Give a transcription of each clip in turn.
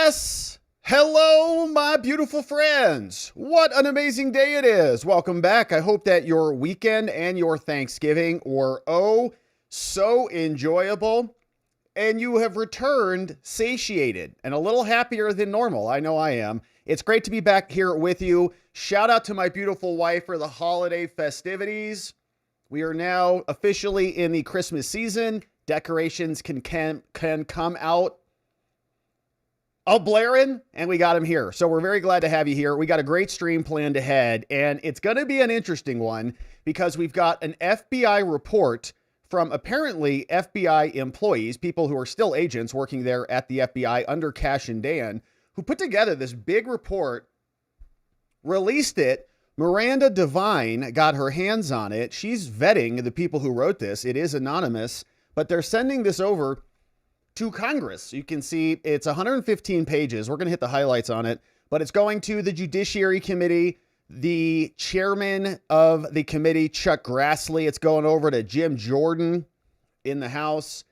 Yes! Hello, my beautiful friends. What an amazing day it is. Welcome back. I hope that your weekend and your Thanksgiving were so enjoyable, and you have returned satiated and a little happier than normal. I know I am. It's great to be back here with you. Shout out to my beautiful wife for the holiday festivities. We are now officially in the Christmas season. Decorations can come out blaring, and we got him here. So we're very glad to have you here. We got a great stream planned ahead, and it's going to be an interesting one because we've got an FBI report from apparently FBI employees, people who are still agents working there at the FBI under Cash and Dan, who put together this big report, released it. Miranda Devine got her hands on it. She's vetting the people who wrote this. It is anonymous, but they're sending this over to Congress. You can see it's 115 pages. We're going to hit the highlights on it, but it's going to the Judiciary Committee, the chairman of the committee, Chuck Grassley. It's going over to Jim Jordan in the House.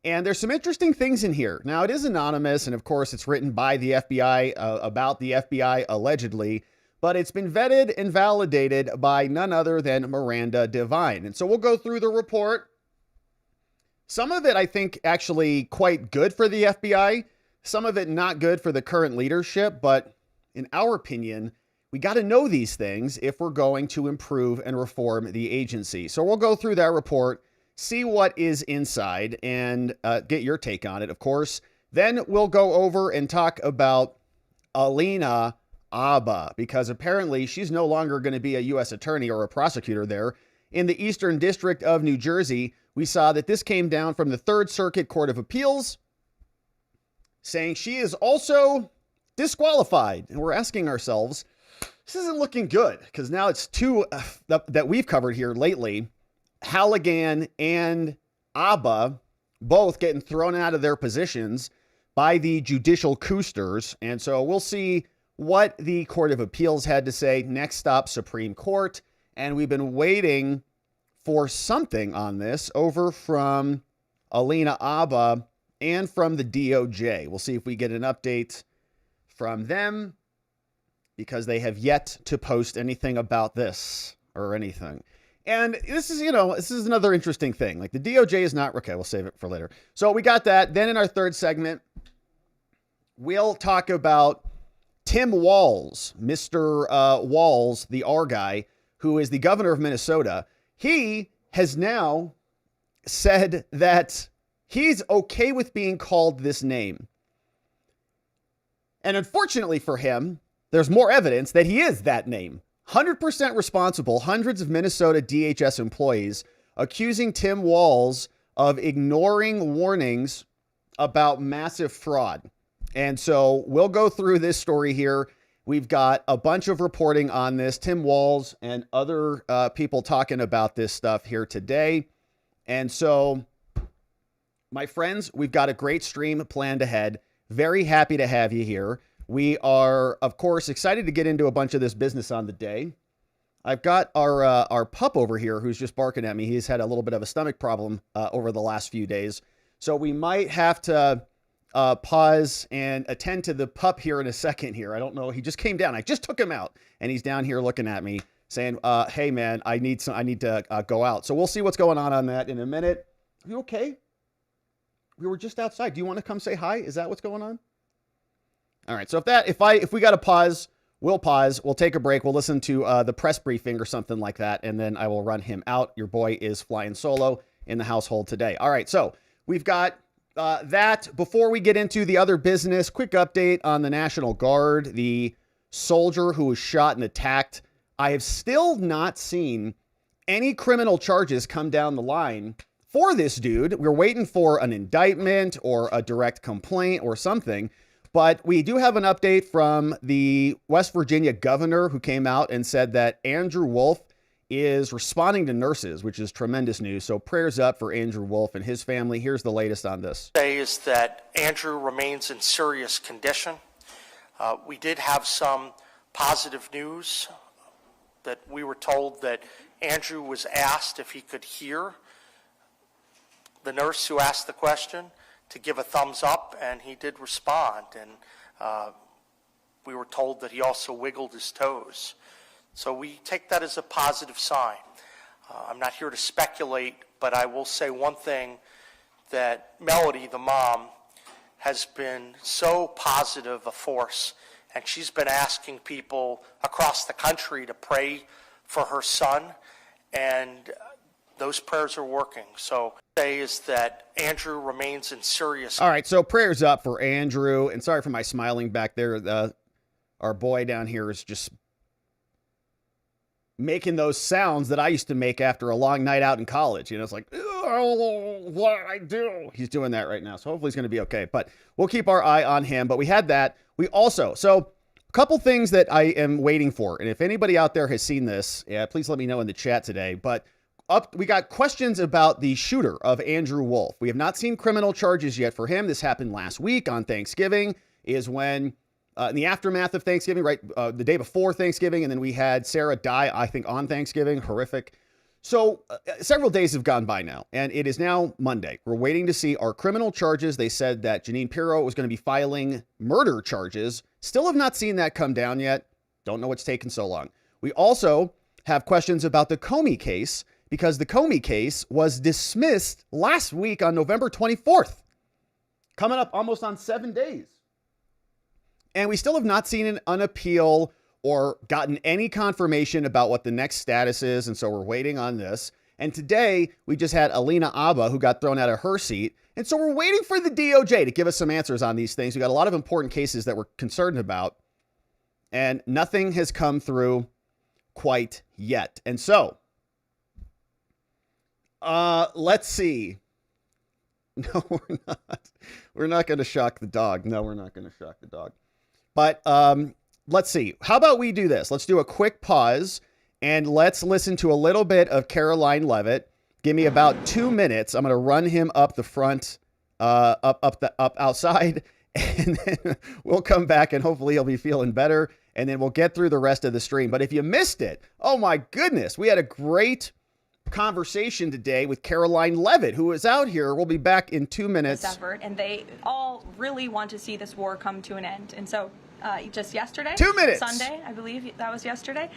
And there's some interesting things in here. Now, it is anonymous, and of course, it's written by the FBI about the FBI allegedly, but it's been vetted and validated by none other than Miranda Devine. And so we'll go through the report. Some of it, I think, actually quite good for the FBI. Some of it not good for the current leadership. But in our opinion, we got to know these things if we're going to improve and reform the agency. So we'll go through that report, see what is inside, and get your take on it, of course. Then we'll go over and talk about Alina Habba, because apparently she's no longer going to be a U.S. attorney or a prosecutor there. In the Eastern District of New Jersey, we saw that this came down from the Third Circuit Court of Appeals, saying she is also disqualified. And we're asking ourselves, this isn't looking good, because now it's two that we've covered here lately, Halagan and Habba, both getting thrown out of their positions by the judicial coosters. And so we'll see what the Court of Appeals had to say. Next stop, Supreme Court. And we've been waiting for something on this over from Alina Habba and from the DOJ. We'll see if we get an update from them, because they have yet to post anything about this or anything. And this is, this is another interesting thing. Like, the DOJ is not, okay, we'll save it for later. So we got that. Then in our third segment, we'll talk about Tim Walz, Mr. Walz, the R guy, who is the governor of Minnesota. He has now said that he's okay with being called this name. And unfortunately for him, there's more evidence that he is that name. 100% responsible. Hundreds of Minnesota DHS employees accusing Tim Walz of ignoring warnings about massive fraud. And so we'll go through this story here. We've got a bunch of reporting on this, Tim Walz and other people talking about this stuff here today. And so, my friends, we've got a great stream planned ahead. Very happy to have you here. We are, of course, excited to get into a bunch of this business on the day. I've got our pup over here who's just barking at me. He's had a little bit of a stomach problem over the last few days. So we might have to pause and attend to the pup here in a second here. I don't know. He just came down. I just took him out, and he's down here looking at me saying, hey man, I need to go out. So we'll see what's going on that in a minute. Are you okay? We were just outside. Do you want to come say hi? Is that what's going on? All right. So if we got to pause, we'll pause. We'll take a break. We'll listen to the press briefing or something like that. And then I will run him out. Your boy is flying solo in the household today. All right. So we've got that. Before we get into the other business, quick update on the National Guard, the soldier who was shot and attacked. I have still not seen any criminal charges come down the line for this dude. We're waiting for an indictment or a direct complaint or something. But we do have an update from the West Virginia governor, who came out and said that Andrew Wolf is responding to nurses, which is tremendous news. So prayers up for Andrew Wolf and his family. Here's the latest on this. Is that Andrew remains in serious condition. We did have some positive news that we were told that Andrew was asked if he could hear the nurse who asked the question to give a thumbs up, and he did respond. And We were told that he also wiggled his toes. So we take that as a positive sign. I'm not here to speculate, but I will say one thing, that Melody, the mom, has been so positive a force, and she's been asking people across the country to pray for her son, and those prayers are working. So say is that Andrew remains in serious. All right, so prayers up for Andrew, and sorry for my smiling back there. Our boy down here is just making those sounds that I used to make after a long night out in college. You know, it's like, oh, what I do. He's doing that right now, so hopefully he's going to be okay. But we'll keep our eye on him. But we had that. We also, so a couple things that I am waiting for, and if anybody out there has seen this, yeah, please let me know in the chat today. But we got questions about the shooter of Andrew Wolf. We have not seen criminal charges yet for him. This happened last week on Thanksgiving, is when in the aftermath of Thanksgiving, right, the day before Thanksgiving, and then we had Sarah die, I think, on Thanksgiving. Horrific. So several days have gone by now, and it is now Monday. We're waiting to see our criminal charges. They said that Jeanine Pirro was going to be filing murder charges. Still have not seen that come down yet. Don't know what's taken so long. We also have questions about the Comey case, because the Comey case was dismissed last week on November 24th, coming up almost on 7 days. And we still have not seen an appeal or gotten any confirmation about what the next status is. And so we're waiting on this. And today we just had Alina Habba, who got thrown out of her seat. And so we're waiting for the DOJ to give us some answers on these things. We got a lot of important cases that we're concerned about, and nothing has come through quite yet. And so let's see. No, we're not. We're not going to shock the dog. No, we're not going to shock the dog. But let's see. How about we do this? Let's do a quick pause and let's listen to a little bit of Caroline Leavitt. Give me about 2 minutes. I'm going to run him up the front, up outside, and then we'll come back and hopefully he'll be feeling better. And then we'll get through the rest of the stream. But if you missed it, oh my goodness, we had a great conversation today with Caroline Leavitt, who is out here. We'll be back in 2 minutes. Effort, and they all really want to see this war come to an end. And so just yesterday, 2 minutes, Sunday, I believe that was yesterday,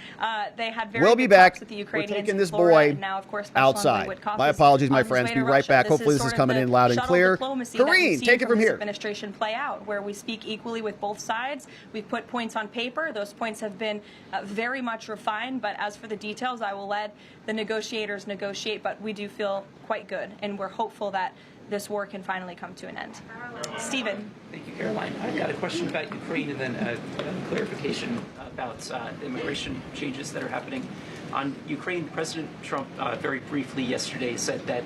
they had very we'll be good back talks with the Ukrainians. We're taking this Florida, boy now, of course, outside. My apologies, my friends. Be right back. Hopefully this is coming in loud and clear. Karine, take it from here. Administration play out, where we speak equally with both sides. We've put points on paper. Those points have been very much refined. But as for the details, I will let the negotiators negotiate. But we do feel quite good, and we're hopeful that this war can finally come to an end. Stephen. Thank you, Caroline. I've got a question about Ukraine and then a clarification about immigration changes that are happening. On Ukraine, President Trump very briefly yesterday said that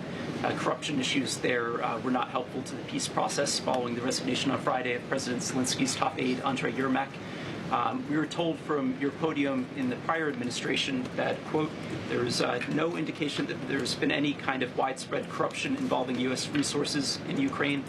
corruption issues there were not helpful to the peace process following the resignation on Friday of President Zelensky's top aide, Andrei Yermak. We were told from your podium in the prior administration that, quote, there is no indication that there's been any kind of widespread corruption involving U.S. resources in Ukraine.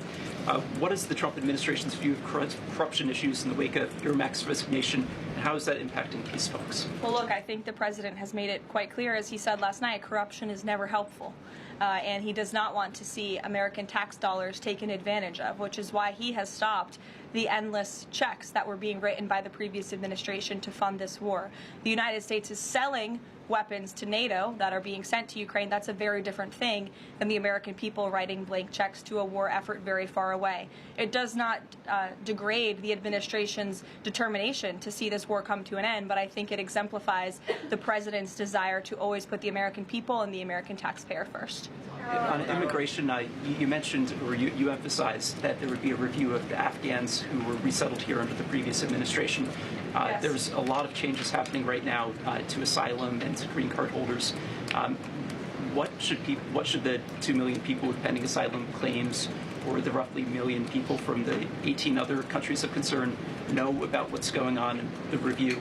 What is the Trump administration's view of corruption issues in the wake of Yermak's resignation, and how is that impacting peace talks? Well, look, I think the president has made it quite clear, as he said last night, corruption is never helpful. And he does not want to see American tax dollars taken advantage of, which is why he has stopped the endless checks that were being written by the previous administration to fund this war. The United States is selling weapons to NATO that are being sent to Ukraine. That's a very different thing than the American people writing blank checks to a war effort very far away. It does not degrade the administration's determination to see this war come to an end, but I think it exemplifies the president's desire to always put the American people and the American taxpayer first. On immigration, you mentioned, or you emphasized that there would be a review of the Afghans who were resettled here under the previous administration. Yes. There's a lot of changes happening right now to asylum and to green card holders. What should the 2 million people with pending asylum claims, or the roughly 1 million people from the 18 other countries of concern, know about what's going on in the review?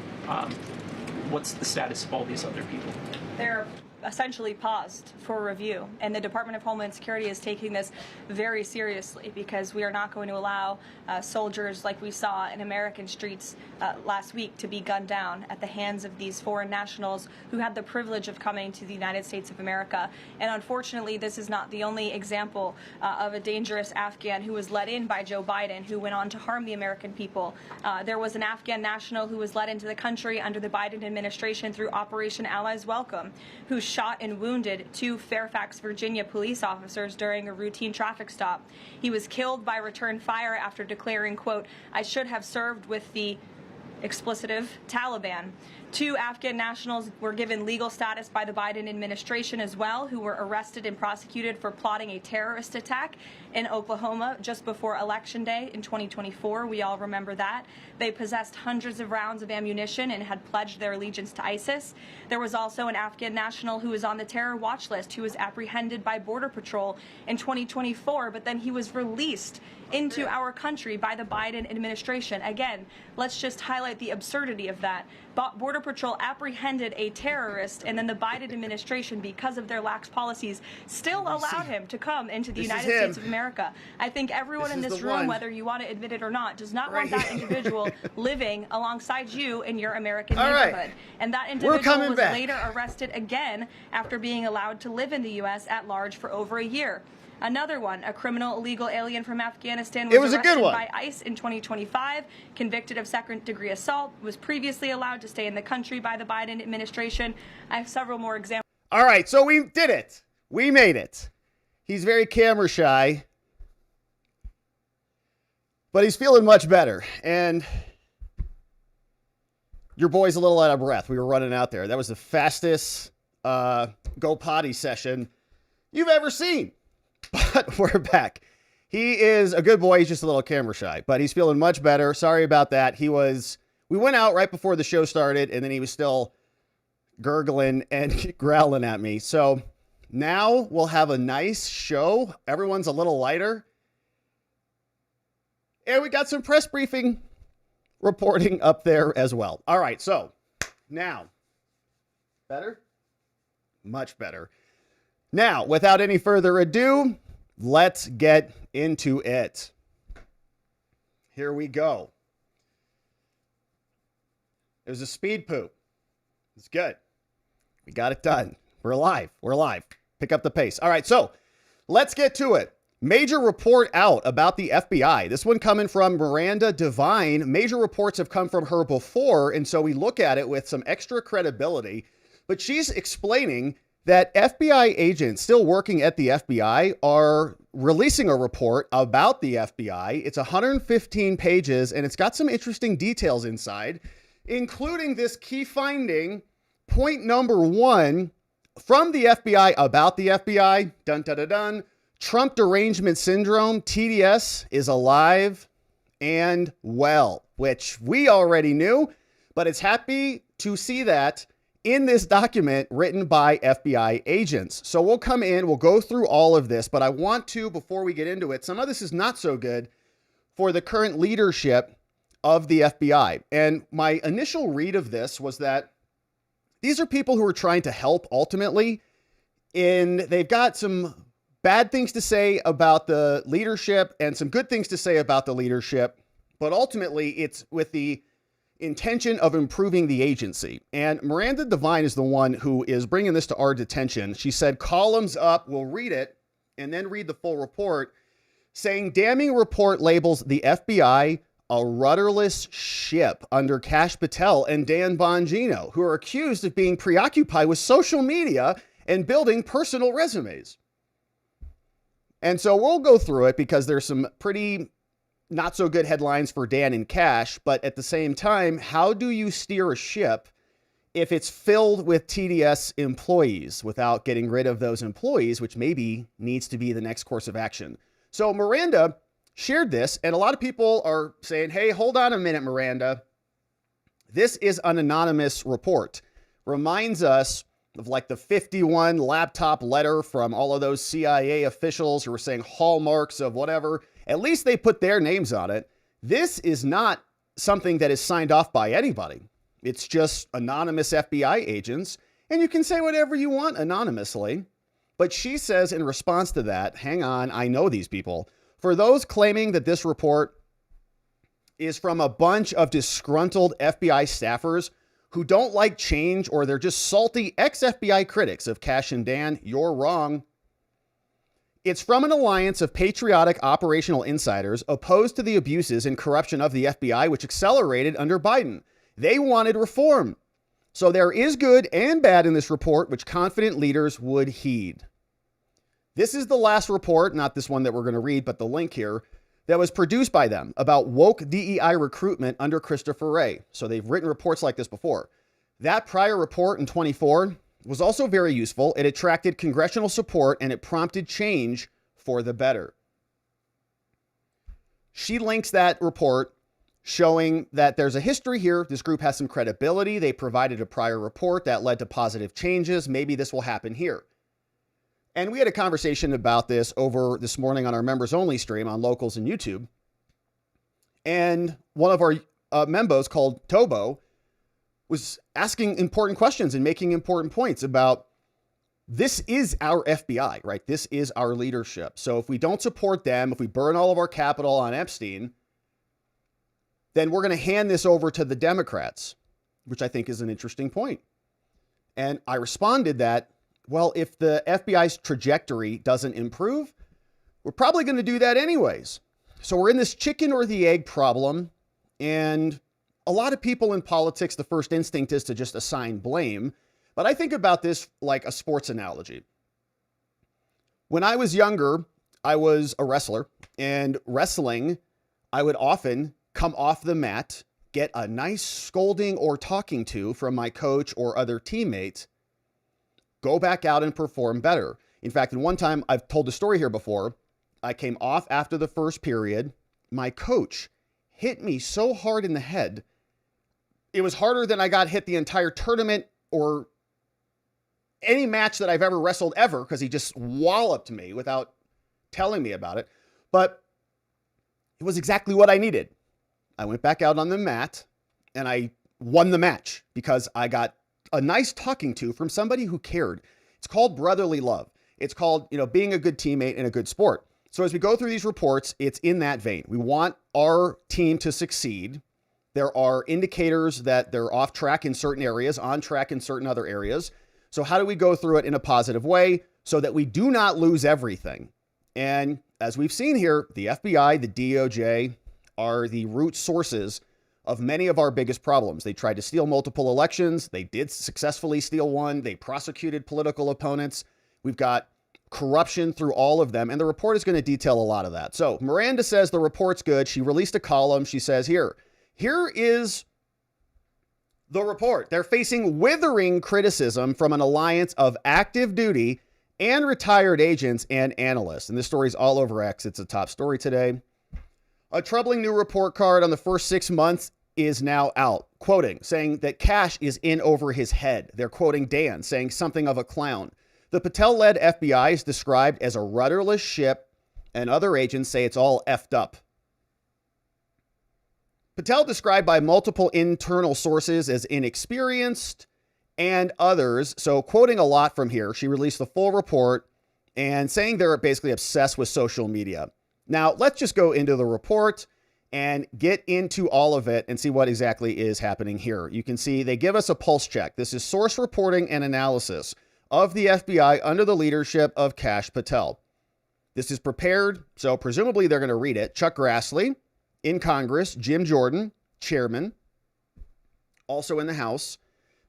What's the status of all these other people? There are essentially paused for review. And the Department of Homeland Security is taking this very seriously, because we are not going to allow soldiers like we saw in American streets last week to be gunned down at the hands of these foreign nationals who had the privilege of coming to the United States of America. And unfortunately, this is not the only example of a dangerous Afghan who was let in by Joe Biden, who went on to harm the American people. There was an Afghan national who was let into the country under the Biden administration through Operation Allies Welcome, who shot and wounded 2 Fairfax, Virginia police officers during a routine traffic stop. He was killed by return fire after declaring, quote, "I should have served with the explicitive Taliban." 2 Afghan nationals were given legal status by the Biden administration as well, who were arrested and prosecuted for plotting a terrorist attack in Oklahoma just before Election Day in 2024. We all remember that. They possessed hundreds of rounds of ammunition and had pledged their allegiance to ISIS. There was also an Afghan national who was on the terror watch list who was apprehended by Border Patrol in 2024, but then he was released into our country by the Biden administration. Again, let's just highlight the absurdity of that. Border Patrol apprehended a terrorist, and then the Biden administration, because of their lax policies, still allowed him to come into the United States of America. I think everyone in this room, whether you want to admit it or not, does not want that individual living alongside you in your American neighborhood. And that individual was later arrested again after being allowed to live in the U.S. at large for over a year. Another one, a criminal illegal alien from Afghanistan, was arrested by ICE in 2025, convicted of second-degree assault, was previously allowed to stay in the country by the Biden administration. I have several more examples. All right, so we did it. We made it. He's very camera shy, but he's feeling much better. And your boy's a little out of breath. We were running out there. That was the fastest go potty session you've ever seen. But we're back. He is a good boy. He's just a little camera shy, but he's feeling much better. Sorry about that. We went out right before the show started, and then he was still gurgling and growling at me. So now we'll have a nice show. Everyone's a little lighter. And we got some press briefing reporting up there as well. All right. So now, better? Much better. Now, without any further ado, let's get into it. Here we go. It was a speed poop. It's good. We got it done. We're alive. We're alive. Pick up the pace. All right, so let's get to it. Major report out about the FBI. This one coming from Miranda Devine. Major reports have come from her before, and so we look at it with some extra credibility. But she's explaining that FBI agents still working at the FBI are releasing a report about the FBI. It's 115 pages, and it's got some interesting details inside, including this key finding, point number 1, from the FBI about the FBI. Dun, dun, dun, dun. Trump derangement syndrome, TDS, is alive and well, which we already knew, but it's happy to see that in this document written by FBI agents. So we'll come in, we'll go through all of this, but I want to, before we get into it, some of this is not so good for the current leadership of the FBI. And my initial read of this was that these are people who are trying to help ultimately, and they've got some bad things to say about the leadership and some good things to say about the leadership, but ultimately it's with the intention of improving the agency. And Miranda Devine is the one who is bringing this to our attention. She said, columns up, we'll read it and then read the full report, saying damning report labels the FBI a rudderless ship under Kash Patel and Dan Bonino, who are accused of being preoccupied with social media and building personal resumes. And so we'll go through it because there's some pretty not so good headlines for Dan and Kash, but at the same time, how do you steer a ship if it's filled with TDS employees without getting rid of those employees, which maybe needs to be the next course of action? So Miranda shared this, and a lot of people are saying, hey, hold on a minute, Miranda. This is an anonymous report. Reminds us of like the 51 laptop letter from all of those CIA officials who were saying hallmarks of whatever. At least they put their names on it. This is not something that is signed off by anybody. It's just anonymous FBI agents. And you can say whatever you want anonymously. But she says in response to that, hang on, I know these people. For those claiming that this report is from a bunch of disgruntled FBI staffers who don't like change, or they're just salty ex-FBI critics of Kash and Dan, you're wrong. It's from an alliance of patriotic operational insiders opposed to the abuses and corruption of the FBI, which accelerated under Biden. They wanted reform. So there is good and bad in this report, which confident leaders would heed. This is the last report, not this one that we're going to read, but the link here, that was produced by them about woke DEI recruitment under Christopher Wray. So they've written reports like this before. That prior report in 24 was also very useful. It attracted congressional support and it prompted change for the better. She links that report showing that there's a history here. This group has some credibility. They provided a prior report that led to positive changes. Maybe this will happen here. And we had a conversation about this over this morning on our members only stream on Locals and YouTube. And one of our members called Tobo was asking important questions and making important points about this is our FBI, right? This is our leadership. So if we don't support them, if we burn all of our capital on Epstein, then we're going to hand this over to the Democrats, which I think is an interesting point. And I responded that, well, if the FBI's trajectory doesn't improve, we're probably going to do that anyways. So we're in this chicken or the egg problem. And a lot of people in politics, the first instinct is to just assign blame. But I think about this like a sports analogy. When I was younger, I was a wrestler, and wrestling, I would often come off the mat, get a nice scolding or talking to from my coach or other teammates, go back out and perform better. In fact, in one time, I've told the story here before, I came off after the first period. My coach hit me so hard in the head. It was harder than I got hit the entire tournament or any match that I've ever wrestled ever, because he just walloped me without telling me about it. But it was exactly what I needed. I went back out on the mat and I won the match because I got a nice talking to from somebody who cared. It's called brotherly love. It's called, being a good teammate in a good sport. So as we go through these reports, it's in that vein. We want our team to succeed. There are indicators that they're off track in certain areas, on track in certain other areas. So how do we go through it in a positive way so that we do not lose everything? And as we've seen here, the FBI, the DOJ are the root sources of many of our biggest problems. They tried to steal multiple elections. They did successfully steal one. They prosecuted political opponents. We've got corruption through all of them. And the report is going to detail a lot of that. So Miranda says the report's good. She released a column. She says, here is the report. They're facing withering criticism from an alliance of active duty and retired agents and analysts. And this story's all over X. It's a top story today. A troubling new report card on the first 6 months is now out, saying that Kash is in over his head. They're quoting Dan, saying something of a clown. The Patel-led FBI is described as a rudderless ship, and other agents say it's all effed up. Patel described by multiple internal sources as inexperienced and others. So quoting a lot from here, she released the full report and saying they're basically obsessed with social media. Now, let's just go into the report and get into all of it and see what exactly is happening here. You can see they give us a pulse check. This is source reporting and analysis of the FBI under the leadership of Kash Patel. This is prepared, so presumably they're going to read it. Chuck Grassley in Congress, Jim Jordan, chairman, also in the House.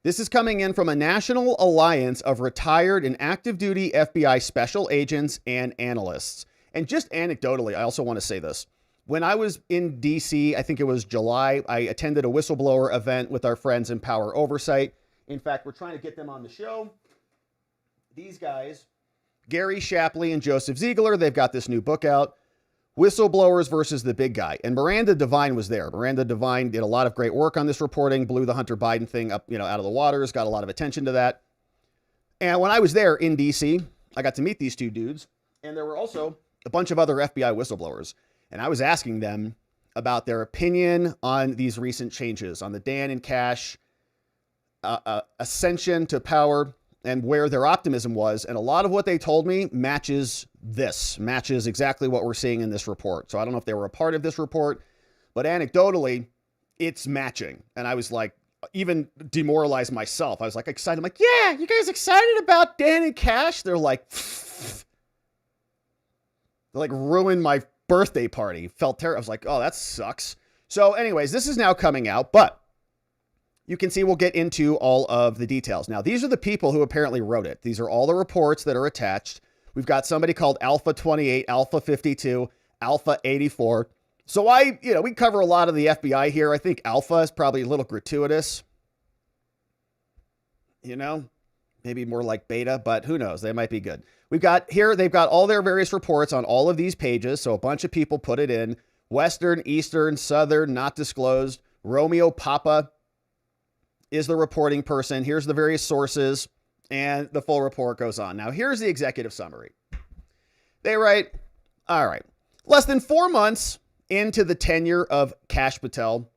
This is coming in from a national alliance of retired and active duty FBI special agents and analysts. And just anecdotally, I also want to say this. When I was in DC, I think it was July, I attended a whistleblower event with our friends in Power Oversight. In fact, we're trying to get them on the show. These guys, Gary Shapley and Joseph Ziegler, they've got this new book out, Whistleblowers versus the Big Guy. And Miranda Devine was there. Miranda Devine did a lot of great work on this reporting, blew the Hunter Biden thing up, out of the waters, got a lot of attention to that. And when I was there in DC, I got to meet these two dudes. And there were also a bunch of other FBI whistleblowers. And I was asking them about their opinion on these recent changes, on the Dan and Kash ascension to power and where their optimism was. And a lot of what they told me matches exactly what we're seeing in this report. So I don't know if they were a part of this report, but anecdotally, it's matching. And I was like, even demoralized myself. I was like excited. I'm like, yeah, you guys excited about Dan and Cash? They're like, ruined my birthday party. Felt terrible. I was like, oh, that sucks. So anyways, this is now coming out, but you can see we'll get into all of the details. Now, these are the people who apparently wrote it. These are all the reports that are attached. We've got somebody called Alpha 28, Alpha 52, Alpha 84. So we cover a lot of the FBI here. I think Alpha is probably a little gratuitous. Maybe more like Beta, but who knows? They might be good. We've got here, they've got all their various reports on all of these pages. So a bunch of people put it in. Western, Eastern, Southern, not disclosed. Romeo Papa is the reporting person. Here's the various sources, and the full report goes on. Now, here's the executive summary. They write, all right, less than 4 months into the tenure of Kash Patel,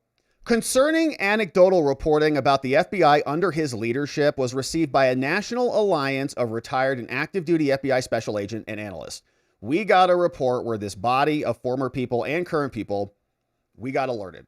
concerning anecdotal reporting about the FBI under his leadership was received by a national alliance of retired and active duty FBI special agent and analysts. We got a report where this body of former people and current people, we got alerted.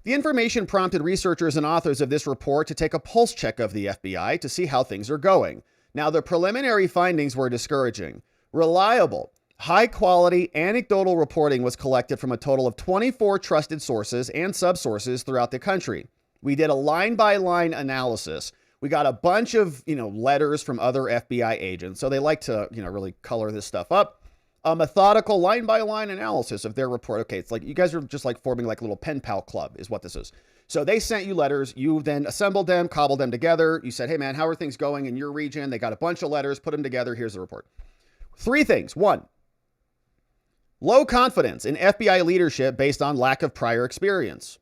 The information prompted researchers and authors of this report to take a pulse check of the FBI to see how things are going. Now, the preliminary findings were discouraging. Reliable, high-quality anecdotal reporting was collected from a total of 24 trusted sources and subsources throughout the country. We did a line-by-line analysis. We got a bunch of, letters from other FBI agents. So they like to, really color this stuff up. A methodical line-by-line analysis of their report. Okay, it's like you guys are just like forming like a little pen pal club is what this is. So they sent you letters. You then assembled them, cobbled them together. You said, hey, man, how are things going in your region? They got a bunch of letters, put them together. Here's the report. 3 things. 1, low confidence in FBI leadership based on lack of prior experience.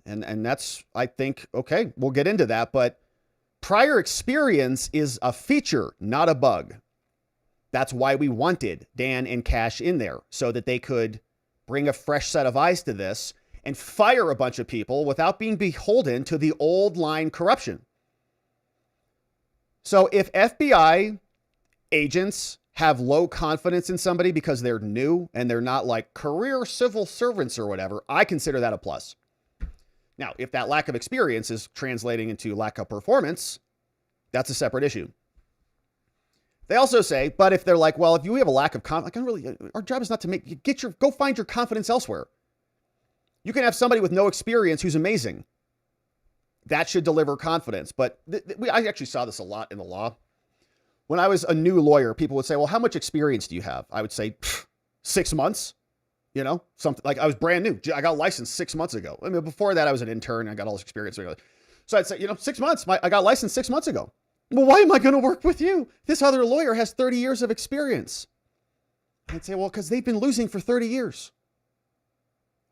And that's, I think, okay, we'll get into that. But prior experience is a feature, not a bug. That's why we wanted Dan and Kash in there, so that they could bring a fresh set of eyes to this and fire a bunch of people without being beholden to the old line corruption. So if FBI agents have low confidence in somebody because they're new and they're not like career civil servants or whatever, I consider that a plus. Now, if that lack of experience is translating into lack of performance, that's a separate issue. They also say, but if they're like, well, if you have a lack of confidence, our job is not to go find your confidence elsewhere. You can have somebody with no experience who's amazing. That should deliver confidence. But I actually saw this a lot in the law. When I was a new lawyer, people would say, well, how much experience do you have? I would say 6 months, something like I was brand new. I got licensed 6 months ago. I mean, before that I was an intern and I got all this experience. So I'd say, 6 months, I got licensed 6 months ago. Well, why am I going to work with you? This other lawyer has 30 years of experience. I'd say, well, because they've been losing for 30 years.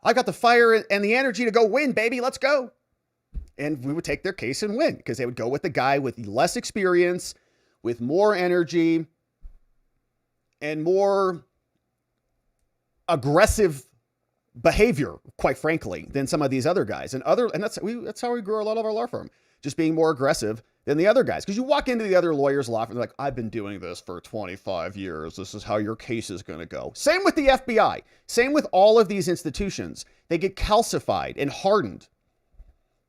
I got the fire and the energy to go win, baby. Let's go. And we would take their case and win because they would go with the guy with less experience, with more energy and more aggressive behavior, quite frankly, than some of these other guys. And that's how we grew a lot of our law firm, just being more aggressive than the other guys. Because you walk into the other lawyer's law firm, they're like, I've been doing this for 25 years. This is how your case is going to go. Same with the FBI. Same with all of these institutions. They get calcified and hardened.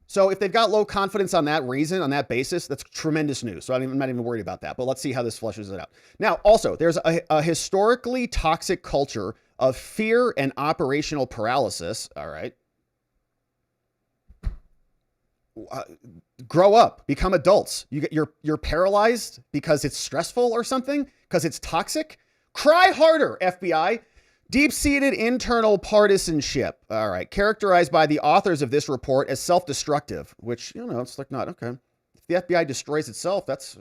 So if they've got low confidence on that reason, on that basis, that's tremendous news. So I'm not even worried about that. But let's see how this fleshes it out. Now, also, there's a historically toxic culture of fear and operational paralysis. All right. Grow up, become adults. You're paralyzed because it's stressful or something, because it's toxic. Cry harder, FBI. Deep-seated internal partisanship. All right. Characterized by the authors of this report as self-destructive, which, it's like not okay. If the FBI destroys itself, that's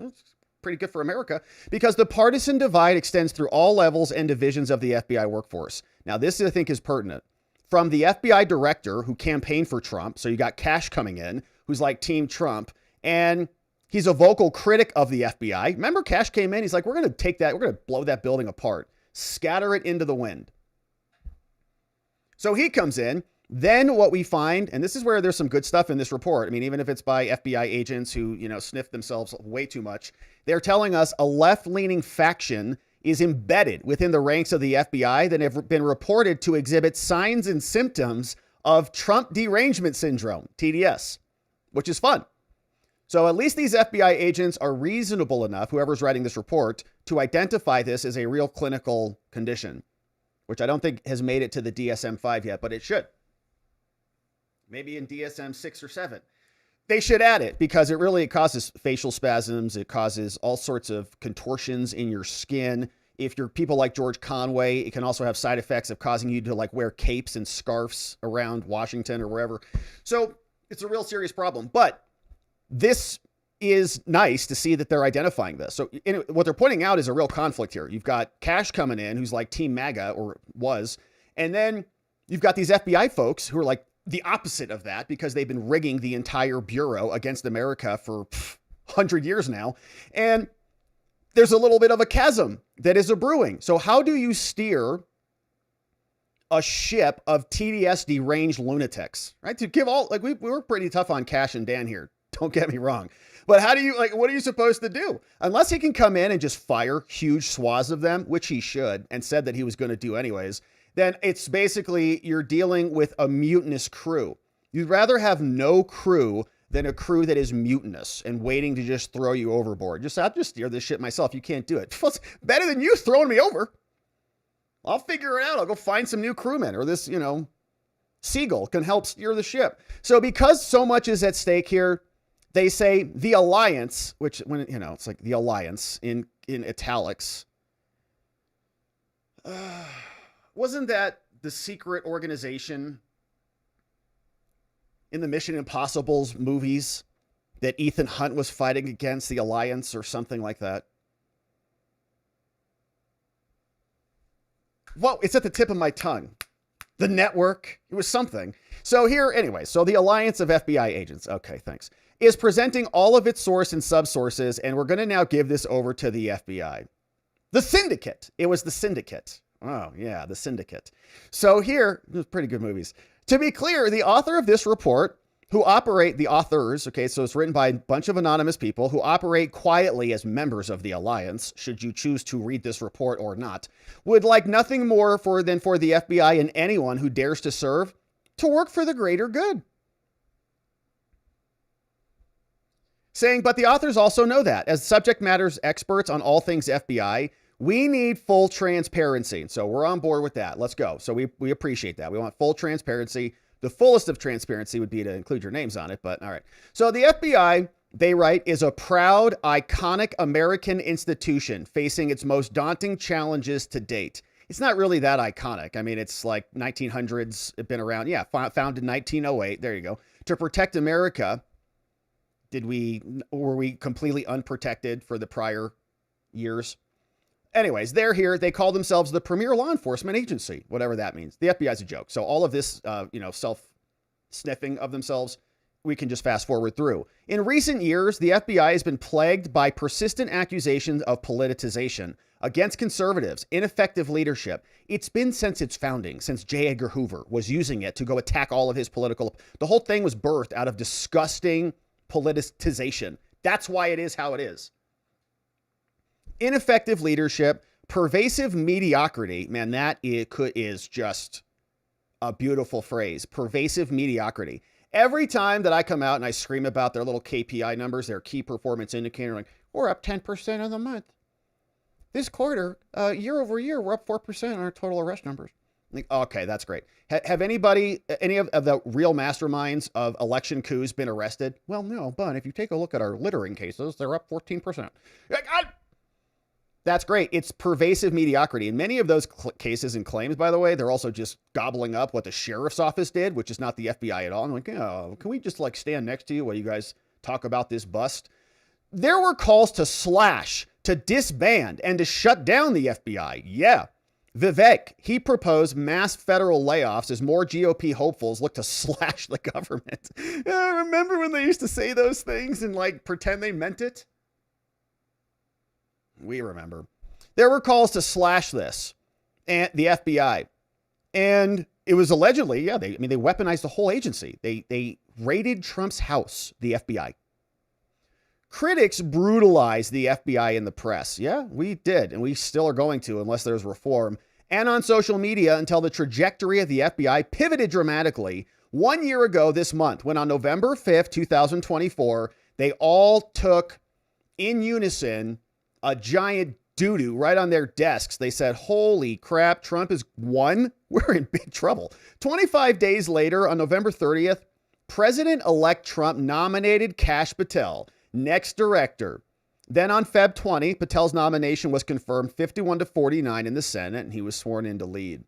pretty good for America, because the partisan divide extends through all levels and divisions of the FBI workforce. Now, this I think is pertinent. From the FBI director who campaigned for Trump, so you got Kash coming in, who's like Team Trump, and he's a vocal critic of the FBI. Remember, Kash came in, he's like, we're going to blow that building apart, scatter it into the wind. So he comes in Then what we find, and this is where there's some good stuff in this report. I mean, even if it's by FBI agents who, sniff themselves way too much, they're telling us a left-leaning faction is embedded within the ranks of the FBI that have been reported to exhibit signs and symptoms of Trump derangement syndrome, TDS, which is fun. So at least these FBI agents are reasonable enough, whoever's writing this report, to identify this as a real clinical condition, which I don't think has made it to the DSM-5 yet, but it should. Maybe in DSM-6 or 7. They should add it because it causes facial spasms. It causes all sorts of contortions in your skin. If you're people like George Conway, it can also have side effects of causing you to wear capes and scarves around Washington or wherever. So it's a real serious problem. But this is nice to see that they're identifying this. So what they're pointing out is a real conflict here. You've got Cash coming in, who's like Team MAGA or was. And then you've got these FBI folks who are like the opposite of that because they've been rigging the entire bureau against America for 100 years now. And there's a little bit of a chasm that is a brewing. So how do you steer a ship of TDS deranged lunatics, right? To give all, we were pretty tough on Cash and Dan here. Don't get me wrong. But how do you, what are you supposed to do? Unless he can come in and just fire huge swaths of them, which he should, and said that he was going to do anyways, then it's basically you're dealing with a mutinous crew. You'd rather have no crew than a crew that is mutinous and waiting to just throw you overboard. I'll just steer this shit myself. You can't do it. Well, it's better than you throwing me over. I'll figure it out. I'll go find some new crewmen, or this, seagull can help steer the ship. So because so much is at stake here, they say the alliance, which when, it's like the alliance in italics. Wasn't that the secret organization in the Mission Impossible's movies that Ethan Hunt was fighting against, the Alliance or something like that? Whoa, it's at the tip of my tongue. The network, it was something. So here, anyway, so the Alliance of FBI agents, okay, thanks, is presenting all of its source and subsources, and we're going to now give this over to the FBI. The syndicate. It was the syndicate. Oh, yeah, the syndicate. So here, pretty good movies. To be clear, the author of this report, the authors, okay, so it's written by a bunch of anonymous people who operate quietly as members of the alliance, should you choose to read this report or not, would like nothing more than for the FBI and anyone who dares to serve to work for the greater good. Saying, but the authors also know that, as subject matters experts on all things FBI, we need full transparency. So we're on board with that. Let's go. So we appreciate that. We want full transparency. The fullest of transparency would be to include your names on it, but all right. So the FBI, they write, is a proud, iconic American institution facing its most daunting challenges to date. It's not really that iconic. I mean, it's like 1900s, it's been around. Yeah, founded in 1908. There you go. To protect America. Were we completely unprotected for the prior years? Anyways, they're here. They call themselves the premier law enforcement agency, whatever that means. The FBI is a joke. So all of this, self-sniffing of themselves, we can just fast forward through. In recent years, the FBI has been plagued by persistent accusations of politicization against conservatives, ineffective leadership. It's been since its founding, since J. Edgar Hoover was using it to go attack all of his political. The whole thing was birthed out of disgusting politicization. That's why it is how it is. Ineffective leadership, pervasive mediocrity. Man, that is just a beautiful phrase. Pervasive mediocrity. Every time that I come out and I scream about their little KPI numbers, their key performance indicator, like, we're up 10% in the month. This quarter, year over year, we're up 4% on our total arrest numbers. Like, okay, that's great. Have any of the real masterminds of election coups been arrested? Well, no, but if you take a look at our littering cases, they're up 14%. That's great. It's pervasive mediocrity. In many of those cases and claims, by the way, they're also just gobbling up what the sheriff's office did, which is not the FBI at all. I'm like, oh, can we just stand next to you while you guys talk about this bust? There were calls to slash, to disband, and to shut down the FBI. Yeah. Vivek, he proposed mass federal layoffs as more GOP hopefuls look to slash the government. Remember when they used to say those things and pretend they meant it? We remember. There were calls to slash this and the FBI. And It was allegedly, yeah, they weaponized the whole agency. They raided Trump's house, the FBI. Critics brutalized the FBI in the press. Yeah, we did, and we still are going to unless there's reform. And on social media until the trajectory of the FBI pivoted dramatically 1 year ago this month, when on November 5th, 2024, they all took in unison a giant doo-doo right on their desks. They said, holy crap, Trump is won. We're in big trouble. 25 days later, on November 30th, President-elect Trump nominated Kash Patel, next director. Then on Feb 20, Patel's nomination was confirmed 51-49 in the Senate, and he was sworn in to lead.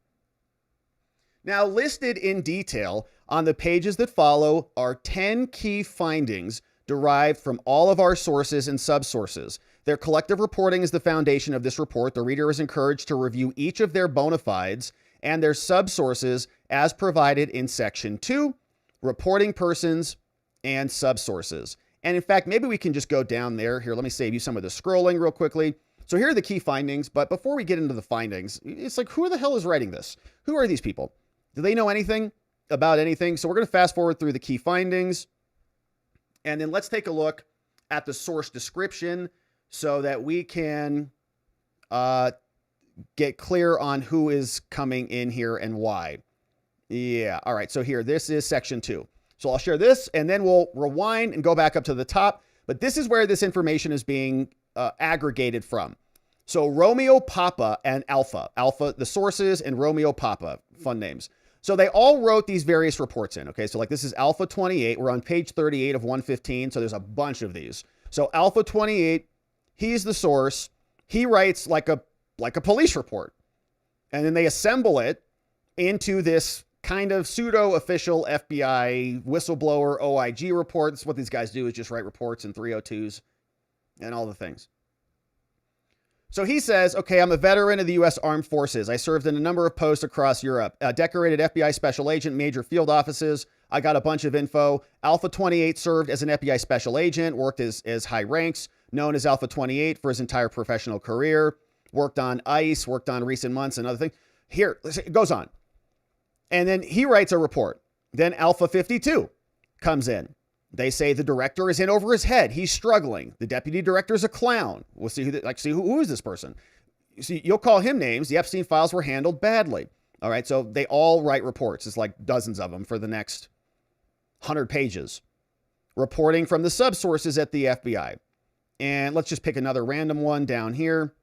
Now, listed in detail on the pages that follow are 10 key findings derived from all of our sources and subsources. Their collective reporting is the foundation of this report. The reader is encouraged to review each of their bona fides and their subsources as provided in Section 2, Reporting Persons and Subsources. And in fact, maybe we can just go down there. Here, let me save you some of the scrolling real quickly. So here are the key findings. But before we get into the findings, it's like, who the hell is writing this? Who are these people? Do they know anything about anything? So we're going to fast forward through the key findings. And then let's take a look at the source description so that we can get clear on who is coming in here and why. Yeah. All right. So here, this is Section 2. So I'll share this and then we'll rewind and go back up to the top. But this is where this information is being aggregated from. So Romeo Papa and Alpha, the sources, and Romeo Papa, fun names. So they all wrote these various reports in. Okay. So like this is Alpha 28. We're on page 38 of 115. So there's a bunch of these. So Alpha 28, he's the source. He writes like a police report. And then they assemble it into this kind of pseudo-official FBI whistleblower OIG report. That's what these guys do, is just write reports in 302s and all the things. So he says, okay, I'm a veteran of the U.S. Armed Forces. I served in a number of posts across Europe. Decorated FBI special agent, major field offices. I got a bunch of info. Alpha 28 served as an FBI special agent, worked as high ranks, known as Alpha 28 for his entire professional career, worked on ICE, worked on recent months and other things. Here, it goes on. And then he writes a report. Then Alpha 52 comes in. They say the director is in over his head. He's struggling. The deputy director is a clown. We'll see who is this person. See, you'll call him names. The Epstein files were handled badly. All right. So they all write reports. It's like dozens of them for the next 100 pages. Reporting from the subsources at the FBI. And let's just pick another random one down here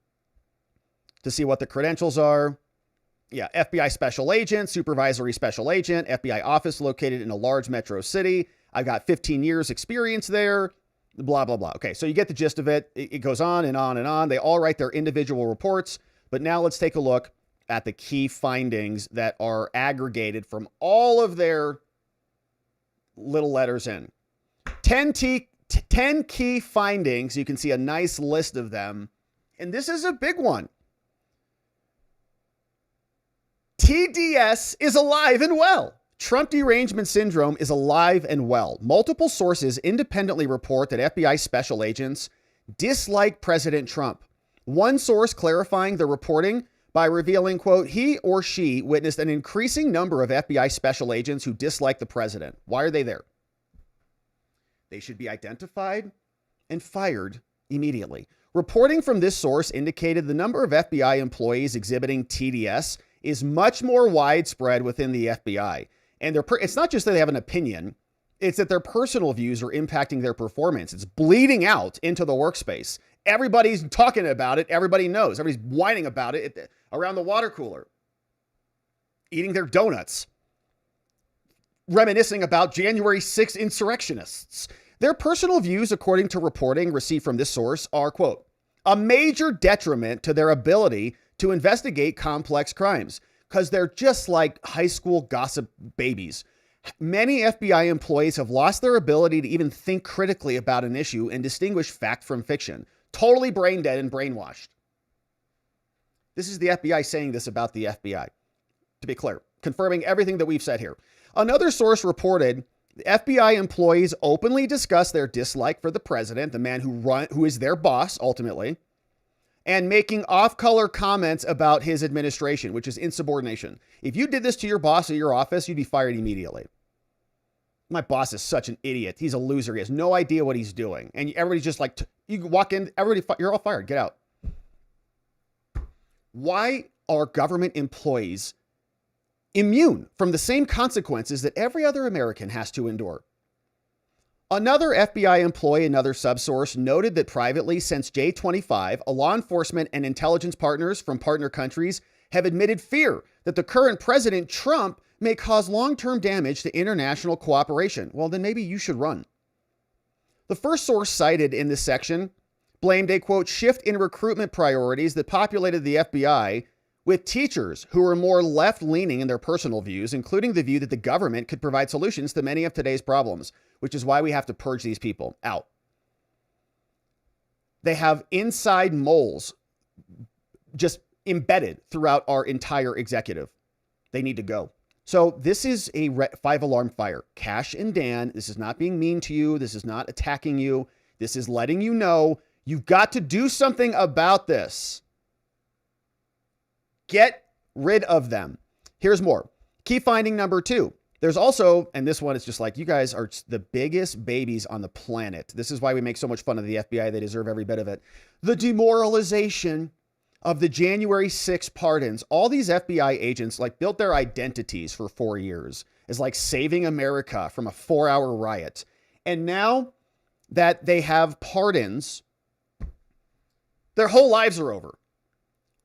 to see what the credentials are. Yeah, FBI special agent, supervisory special agent, FBI office located in a large metro city. I've got 15 years experience there, blah, blah, blah. Okay, so you get the gist of it. It goes on and on and on. They all write their individual reports. But now let's take a look at the key findings that are aggregated from all of their little letters in. 10 key findings. You can see a nice list of them. And this is a big one. TDS is alive and well. Trump derangement syndrome is alive and well. Multiple sources independently report that FBI special agents dislike President Trump. One source clarifying the reporting by revealing, quote, he or she witnessed an increasing number of FBI special agents who dislike the president. Why are they there? They should be identified and fired immediately. Reporting from this source indicated the number of FBI employees exhibiting TDS is much more widespread within the FBI. And it's not just that they have an opinion, it's that their personal views are impacting their performance. It's bleeding out into the workspace. Everybody's talking about it. Everybody knows. Everybody's whining about it around the water cooler, eating their donuts, reminiscing about January 6th insurrectionists. Their personal views, according to reporting received from this source, are, quote, a major detriment to their ability to investigate complex crimes, because they're just like high school gossip babies. Many FBI employees have lost their ability to even think critically about an issue and distinguish fact from fiction. Totally brain dead and brainwashed. This is the FBI saying this about the FBI, to be clear, confirming everything that we've said here. Another source reported the FBI employees openly discuss their dislike for the president, the man who is their boss ultimately, and making off-color comments about his administration, which is insubordination. If you did this to your boss at your office, you'd be fired immediately. My boss is such an idiot. He's a loser. He has no idea what he's doing. And everybody's just like, you walk in, you're all fired. Get out. Why are government employees immune from the same consequences that every other American has to endure? Another FBI employee, another subsource, noted that privately since J25, law enforcement and intelligence partners from partner countries have admitted fear that the current President Trump may cause long-term damage to international cooperation. Well, then maybe you should run. The first source cited in this section blamed a, quote, shift in recruitment priorities that populated the FBI with teachers who were more left-leaning in their personal views, including the view that the government could provide solutions to many of today's problems, which is why we have to purge these people out. They have inside moles just embedded throughout our entire executive. They need to go. So this is a 5-alarm fire. Cash and Dan, this is not being mean to you. This is not attacking you. This is letting you know you've got to do something about this. Get rid of them. Here's more. Key finding number 2. There's also, and this one is just like, you guys are the biggest babies on the planet. This is why we make so much fun of the FBI. They deserve every bit of it. The demoralization of the January 6 pardons. All these FBI agents like built their identities for 4 years as like saving America from a 4-hour riot. And now that they have pardons, their whole lives are over.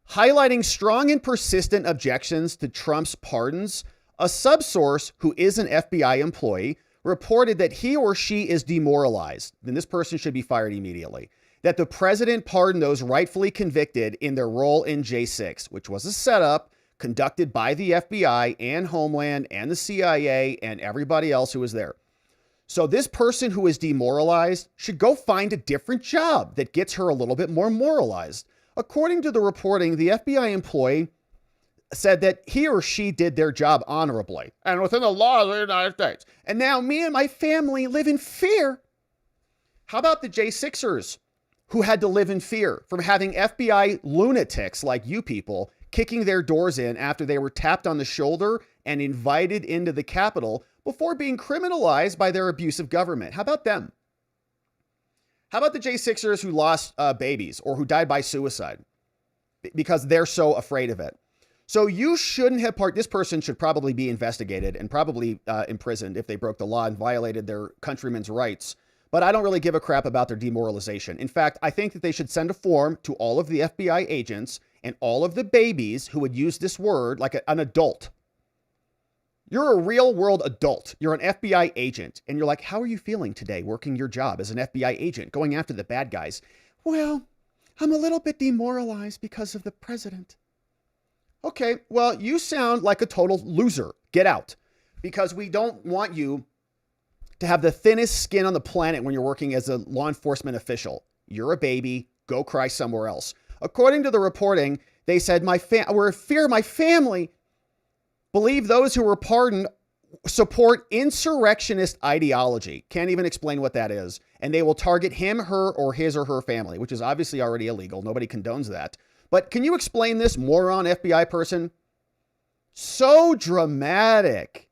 Highlighting strong and persistent objections to Trump's pardons, a subsource who is an FBI employee reported that he or she is demoralized, then this person should be fired immediately. That the president pardoned those rightfully convicted in their role in J6, which was a setup conducted by the FBI and Homeland and the CIA and everybody else who was there. So this person who is demoralized should go find a different job that gets her a little bit more moralized. According to the reporting, the FBI employee said that he or she did their job honorably and within the law of the United States. And now me and my family live in fear. How about the J6ers who had to live in fear from having FBI lunatics like you people kicking their doors in after they were tapped on the shoulder and invited into the Capitol before being criminalized by their abusive government? How about them? How about the J6ers who lost babies or who died by suicide because they're so afraid of it? So you shouldn't have this person should probably be investigated and probably imprisoned if they broke the law and violated their countrymen's rights. But I don't really give a crap about their demoralization. In fact, I think that they should send a form to all of the FBI agents and all of the babies who would use this word like an adult. You're a real world adult. You're an FBI agent. And you're like, how are you feeling today working your job as an FBI agent, going after the bad guys? Well, I'm a little bit demoralized because of the president. Okay, well, you sound like a total loser. Get out. Because we don't want you to have the thinnest skin on the planet when you're working as a law enforcement official. You're a baby. Go cry somewhere else. According to the reporting, they said, we're in fear my family believe those who were pardoned support insurrectionist ideology. Can't even explain what that is. And they will target him, her, or his or her family, which is obviously already illegal. Nobody condones that. But can you explain this, moron FBI person? So dramatic.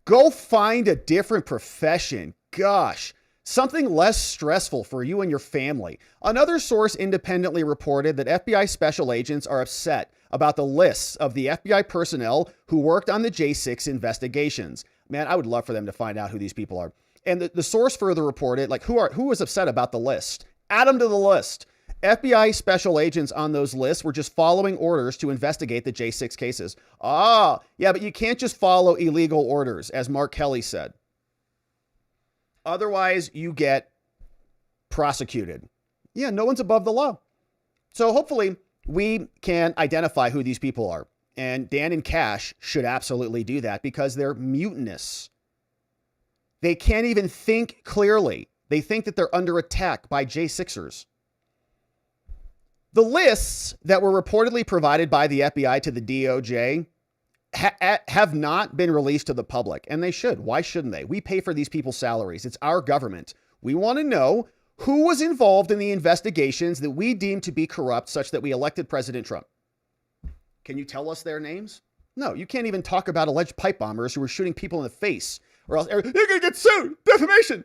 Go find a different profession. Gosh, something less stressful for you and your family. Another source independently reported that FBI special agents are upset about the lists of the FBI personnel who worked on the J6 investigations. Man, I would love for them to find out who these people are. And the source further reported, like, who was upset about the list? Add them to the list. FBI special agents on those lists were just following orders to investigate the J6 cases. Ah, yeah, but you can't just follow illegal orders, as Mark Kelly said. Otherwise, you get prosecuted. Yeah, no one's above the law. So hopefully we can identify who these people are. And Dan and Cash should absolutely do that because they're mutinous. They can't even think clearly. They think that they're under attack by J6ers. The lists that were reportedly provided by the FBI to the DOJ have not been released to the public, and they should. Why shouldn't they? We pay for these people's salaries. It's our government. We want to know Who was involved in the investigations that we deemed to be corrupt such that we elected President Trump? Can you tell us their names? No, you can't even talk about alleged pipe bombers who were shooting people in the face, or else you're going to get sued. Defamation.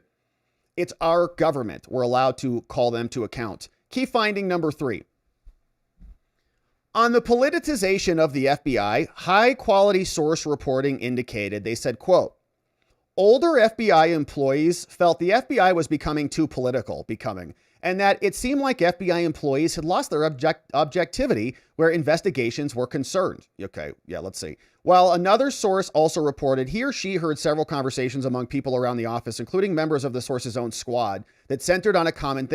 It's our government. We're allowed to call them to account. Key finding number 3. On the politicization of the FBI, high-quality source reporting indicated, they said, quote, older FBI employees felt the FBI was becoming too political, and that it seemed like FBI employees had lost their objectivity where investigations were concerned. Okay, yeah, let's see. While another source also reported he or she heard several conversations among people around the office, including members of the source's own squad, that centered on a common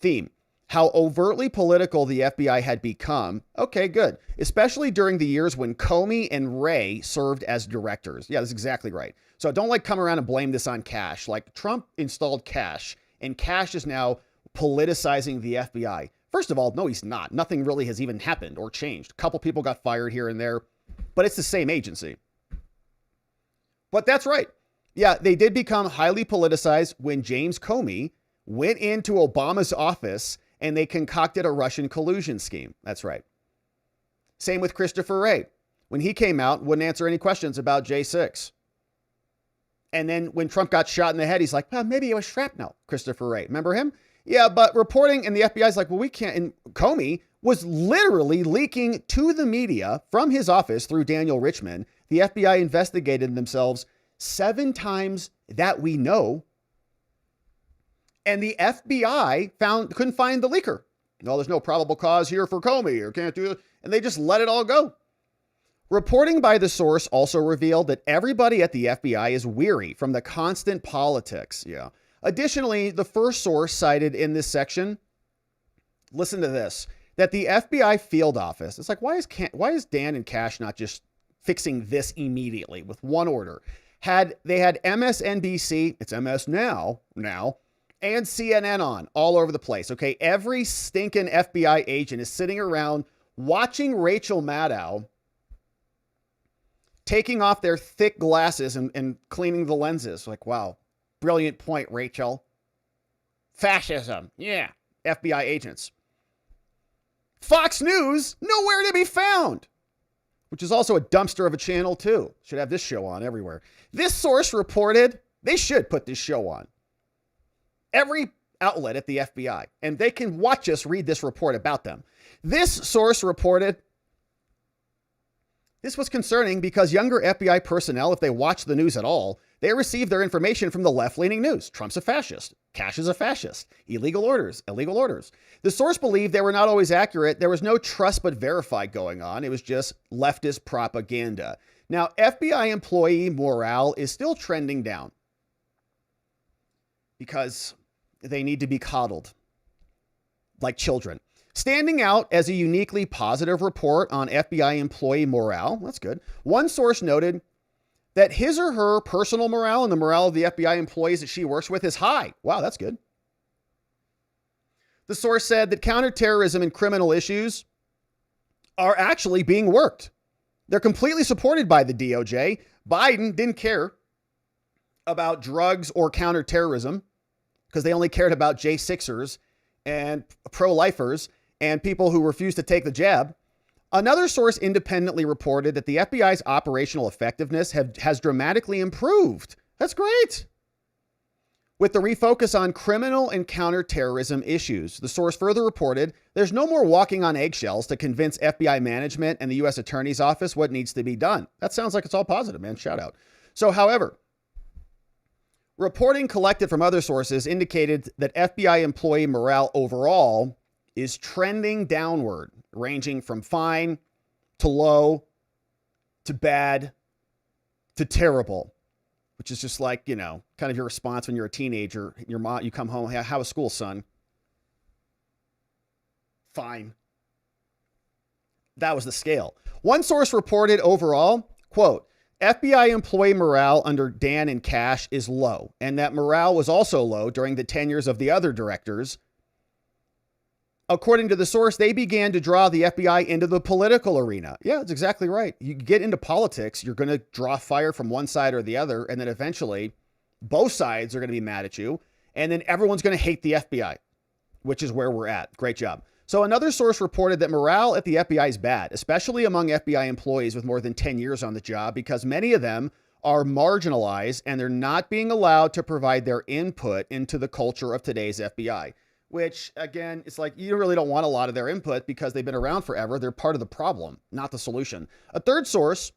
theme. How overtly political the FBI had become. Okay, good. Especially during the years when Comey and Wray served as directors. Yeah, that's exactly right. So don't come around and blame this on Cash. Trump installed Cash, and Cash is now politicizing the FBI. First of all, no, he's not. Nothing really has even happened or changed. A couple people got fired here and there, but it's the same agency. But that's right. Yeah, they did become highly politicized when James Comey went into Obama's office and they concocted a Russian collusion scheme. That's right. Same with Christopher Wray. When he came out, wouldn't answer any questions about J6. And then when Trump got shot in the head, he's like, well, maybe it was shrapnel, Christopher Wray. Remember him? Yeah, but reporting, and the FBI's like, well, we can't. And Comey was literally leaking to the media from his office through Daniel Richman. The FBI investigated themselves 7 times that we know. And the FBI couldn't find the leaker. No, there's no probable cause here for Comey, or can't do it. And they just let it all go. Reporting by the source also revealed that everybody at the FBI is weary from the constant politics. Yeah. Additionally, the first source cited in this section, listen to this, that the FBI field office, it's like, why is Dan and Cash not just fixing this immediately with one order? They had MSNBC, it's MS now, and CNN on all over the place. Okay. Every stinking FBI agent is sitting around watching Rachel Maddow taking off their thick glasses and cleaning the lenses. Like, wow, brilliant point, Rachel. Fascism. Yeah. FBI agents. Fox News, nowhere to be found, which is also a dumpster of a channel too. Should have this show on everywhere. This source reported, they should put this show on every outlet at the FBI, and they can watch us read this report about them. This source reported this was concerning because younger FBI personnel, if they watch the news at all, they receive their information from the left-leaning news. Trump's a fascist. Cash is a fascist. Illegal orders. The source believed they were not always accurate. There was no trust but verify going on. It was just leftist propaganda. Now, FBI employee morale is still trending down because they need to be coddled like children. Standing out as a uniquely positive report on FBI employee morale, that's good. One source noted that his or her personal morale and the morale of the FBI employees that she works with is high. Wow, that's good. The source said that counterterrorism and criminal issues are actually being worked. They're completely supported by the DOJ. Biden didn't care about drugs or counterterrorism because they only cared about J6ers and pro-lifers and people who refuse to take the jab. Another source independently reported that the FBI's operational effectiveness has dramatically improved. That's great. With the refocus on criminal and counterterrorism issues, the source further reported there's no more walking on eggshells to convince FBI management and the U.S. Attorney's Office what needs to be done. That sounds like it's all positive, man. Shout out. So, however, reporting collected from other sources indicated that FBI employee morale overall is trending downward, ranging from fine to low to bad to terrible, which is just like, kind of your response when you're a teenager. Your mom, you come home, how was school, son? Fine. That was the scale. One source reported overall, quote, FBI employee morale under Dan and Cash is low, and that morale was also low during the tenures of the other directors. According to the source, they began to draw the FBI into the political arena. Yeah, that's exactly right. You get into politics, you're going to draw fire from one side or the other, and then eventually both sides are going to be mad at you, And then everyone's going to hate the FBI, which is where we're at. Great job. So another source reported that morale at the FBI is bad, especially among FBI employees with more than 10 years on the job, because many of them are marginalized and they're not being allowed to provide their input into the culture of today's FBI, which again, it's like you really don't want a lot of their input because they've been around forever. They're part of the problem, not the solution. A third source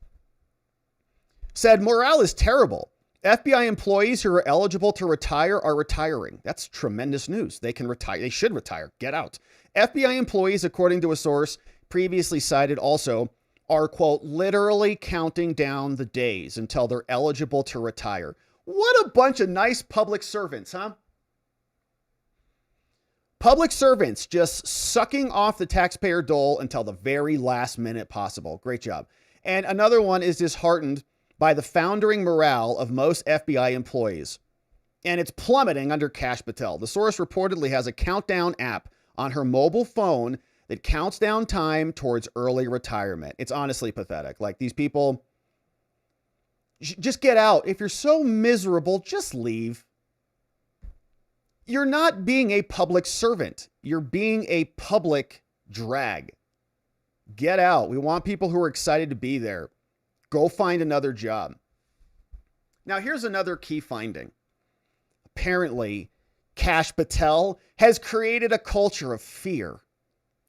said morale is terrible. FBI employees who are eligible to retire are retiring. That's tremendous news. They can retire. They should retire. Get out. FBI employees, according to a source previously cited also, are, quote, literally counting down the days until they're eligible to retire. What a bunch of nice public servants, huh? Public servants just sucking off the taxpayer dole until the very last minute possible. Great job. And another one is disheartened by the foundering morale of most FBI employees. And it's plummeting under Kash Patel. The source reportedly has a countdown app on her mobile phone that counts down time towards early retirement. It's honestly pathetic. Like, these people, just get out. If you're so miserable, just leave. You're not being a public servant. You're being a public drag. Get out. We want people who are excited to be there. Go find another job. Now, here's another key finding. Apparently, Kash Patel has created a culture of fear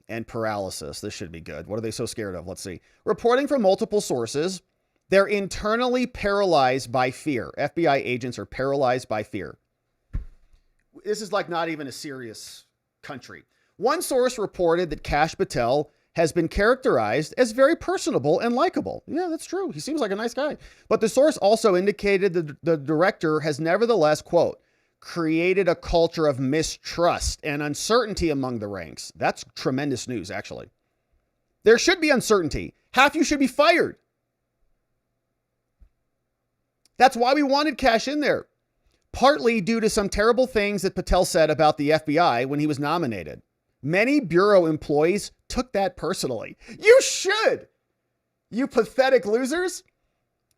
and paralysis. This should be good. What are they so scared of? Let's see. Reporting from multiple sources, they're internally paralyzed by fear. FBI agents are paralyzed by fear. This is like not even a serious country. One source reported that Kash Patel has been characterized as very personable and likable. Yeah, that's true. He seems like a nice guy. But the source also indicated that the director has nevertheless, quote, created a culture of mistrust and uncertainty among the ranks. That's tremendous news, actually. There should be uncertainty. Half you should be fired. That's why we wanted Kash in there. Partly due to some terrible things that Patel said about the FBI when he was nominated. Many bureau employees took that personally. You should. You pathetic losers.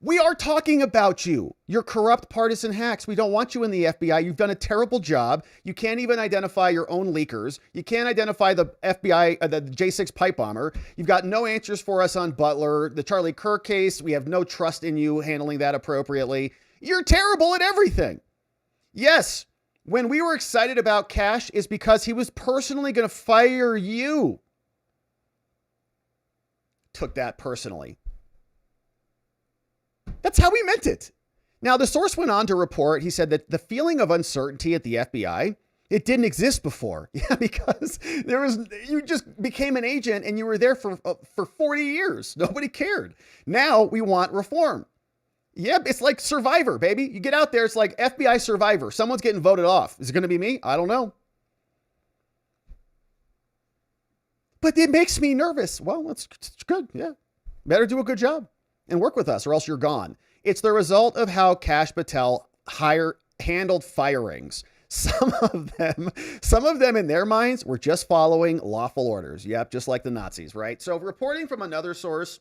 We are talking about you. You're corrupt partisan hacks. We don't want you in the FBI. You've done a terrible job. You can't even identify your own leakers. You can't identify the FBI, the J6 pipe bomber. You've got no answers for us on Butler. The Charlie Kirk case, we have no trust in you handling that appropriately. You're terrible at everything. Yes, when we were excited about Kash is because he was personally going to fire you. Took that personally. That's how we meant it. Now, the source went on to report, he said that the feeling of uncertainty at the FBI, it didn't exist before. Yeah, because you just became an agent and you were there for 40 years. Nobody cared. Now we want reform. Yep, it's like Survivor, baby. You get out there, it's like FBI Survivor. Someone's getting voted off. Is it going to be me? I don't know. But it makes me nervous. Well, it's good. Yeah. Better do a good job and work with us or else you're gone. It's the result of how Kash Patel handled firings. Some of them in their minds were just following lawful orders. Yep, just like the Nazis, right? So reporting from another source,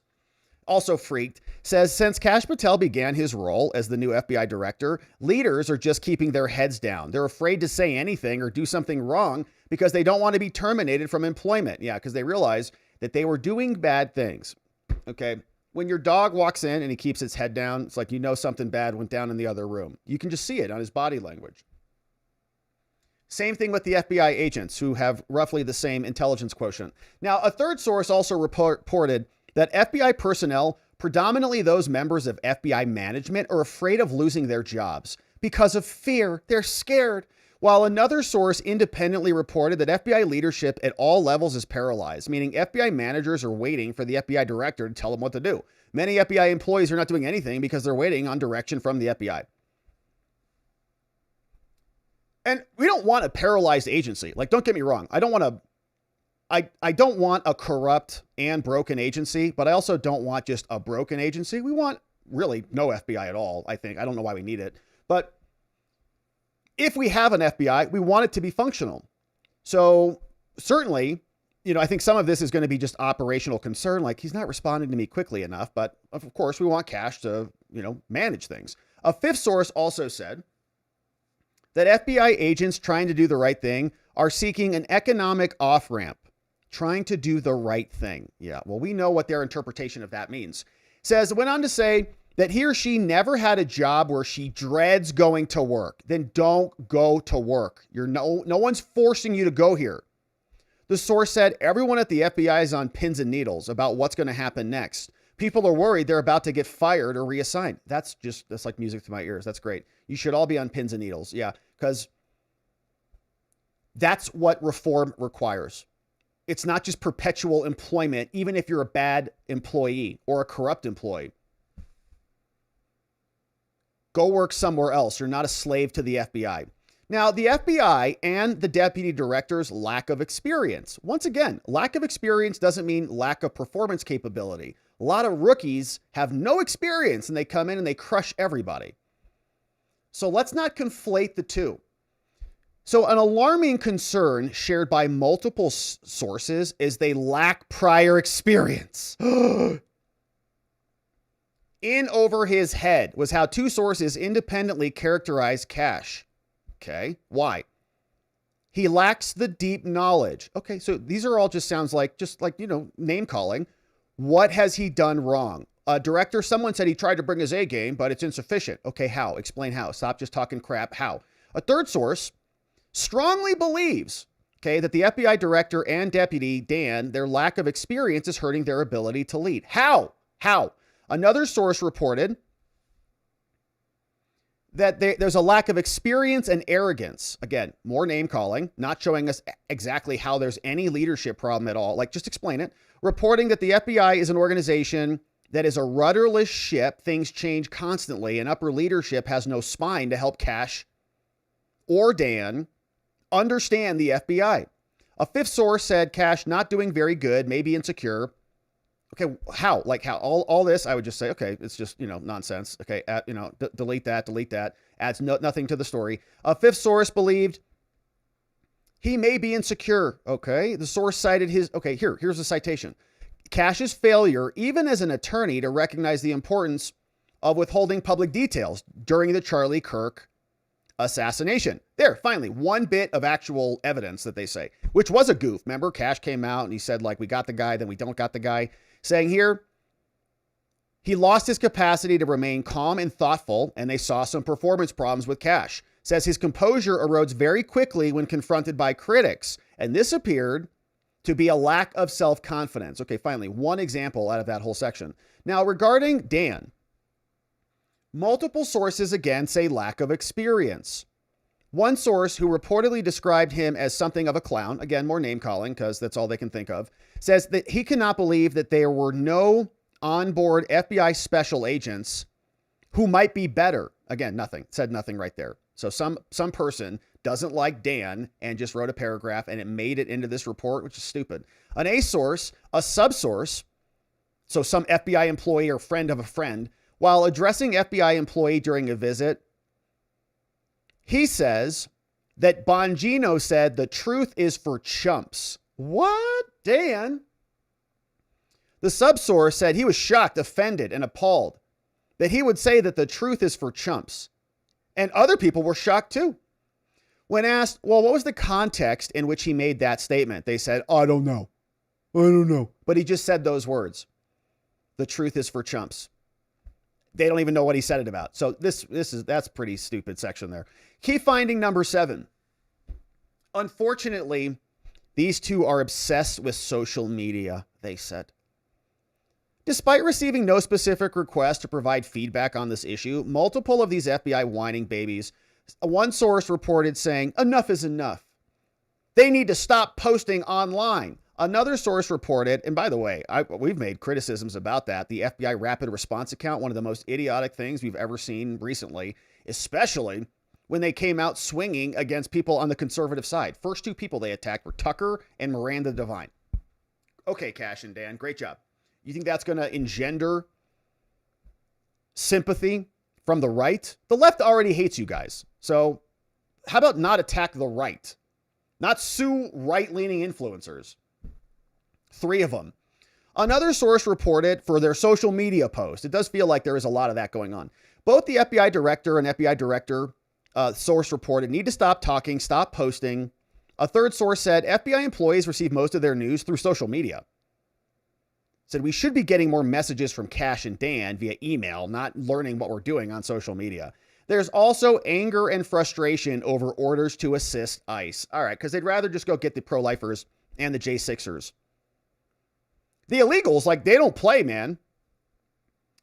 also freaked, says since Kash Patel began his role as the new FBI director, leaders are just keeping their heads down. They're afraid to say anything or do something wrong because they don't want to be terminated from employment. Yeah, because they realize that they were doing bad things. Okay. When your dog walks in and he keeps its head down, it's like, you know, something bad went down in the other room. You can just see it on his body language. Same thing with the FBI agents who have roughly the same intelligence quotient. Now, a third source also reported that FBI personnel, predominantly those members of FBI management, are afraid of losing their jobs because of fear. They're scared. While another source independently reported that FBI leadership at all levels is paralyzed, meaning FBI managers are waiting for the FBI director to tell them what to do. Many FBI employees are not doing anything because they're waiting on direction from the FBI. And we don't want a paralyzed agency. Like, don't get me wrong. I don't want a corrupt and broken agency, but I also don't want just a broken agency. We want really no FBI at all, I think. I don't know why we need it. But if we have an FBI, we want it to be functional. So certainly, I think some of this is going to be just operational concern. Like, he's not responding to me quickly enough. But of course, we want Kash to, manage things. A fifth source also said that FBI agents trying to do the right thing are seeking an economic off-ramp, trying to do the right thing. Yeah, well, we know what their interpretation of that means. Went on to say that he or she never had a job where she dreads going to work. Then don't go to work. No one's forcing you to go here. The source said everyone at the FBI is on pins and needles about what's going to happen next. People are worried they're about to get fired or reassigned. That's like music to my ears. That's great. You should all be on pins and needles. Yeah, because that's what reform requires. It's not just perpetual employment, even if you're a bad employee or a corrupt employee. Go work somewhere else. You're not a slave to the FBI. Now, the FBI and the deputy director's lack of experience. Once again, lack of experience doesn't mean lack of performance capability. A lot of rookies have no experience and they come in and they crush everybody. So let's not conflate the two. So an alarming concern shared by multiple sources is they lack prior experience. In over his head was how two sources independently characterized Cash. Okay, why? He lacks the deep knowledge. Okay, so these are all sounds like, name calling. What has he done wrong? A director, someone said he tried to bring his A game, but it's insufficient. Okay, how? Explain how. Stop just talking crap. How? A third source strongly believes, that the FBI director and deputy Dan, their lack of experience is hurting their ability to lead. How? Another source reported that there's a lack of experience and arrogance. Again, more name calling, not showing us exactly how there's any leadership problem at all. Just explain it. Reporting that the FBI is an organization that is a rudderless ship. Things change constantly, and upper leadership has no spine to help Cash or Dan understand the FBI. A fifth source said Cash not doing very good, maybe insecure. Okay, how? How? All this, I would just say, okay, it's just, nonsense. Okay, delete that. Adds nothing to the story. A fifth source believed he may be insecure. Okay, the source cited here's the citation. Cash's failure, even as an attorney, to recognize the importance of withholding public details during the Charlie Kirk assassination. There, finally, one bit of actual evidence that they say, which was a goof. Remember, Cash came out and he said, we got the guy, then we don't got the guy. Saying here, he lost his capacity to remain calm and thoughtful, and they saw some performance problems with Cash. Says his composure erodes very quickly when confronted by critics, and this appeared to be a lack of self-confidence. Okay, finally, one example out of that whole section. Now, regarding Dan, multiple sources again say lack of experience. One source who reportedly described him as something of a clown, again, more name calling because that's all they can think of, says that he cannot believe that there were no onboard FBI special agents who might be better. Again, said nothing right there. So some person doesn't like Dan and just wrote a paragraph and it made it into this report, which is stupid. An A source, a sub-source, so some FBI employee or friend of a friend, while addressing FBI employee during a visit, he says that Bonino said the truth is for chumps. What? Dan? The subsource said he was shocked, offended, and appalled that he would say that the truth is for chumps. And other people were shocked too. When asked, well, what was the context in which he made that statement? They said, I don't know. But he just said those words. The truth is for chumps. They don't even know what he said it about. So that's pretty stupid section there. Key finding number 7. Unfortunately, these two are obsessed with social media, they said. Despite receiving no specific request to provide feedback on this issue, multiple of these FBI whining babies, one source reported saying, enough is enough. They need to stop posting online. Another source reported, and by the way, we've made criticisms about that, the FBI rapid response account, one of the most idiotic things we've ever seen recently, especially when they came out swinging against people on the conservative side. First two people they attacked were Tucker and Miranda Devine. Okay, Cash and Dan, great job. You think that's going to engender sympathy from the right? The left already hates you guys. So how about not attack the right? Not sue right-leaning influencers. 3 of them. Another source reported for their social media post. It does feel like there is a lot of that going on. Both the FBI director and FBI director source reported, need to stop talking, stop posting. A third source said FBI employees receive most of their news through social media. Said we should be getting more messages from Cash and Dan via email, not learning what we're doing on social media. There's also anger and frustration over orders to assist ICE. All right, because they'd rather just go get the pro-lifers and the J6ers. The illegals, like, they don't play, man.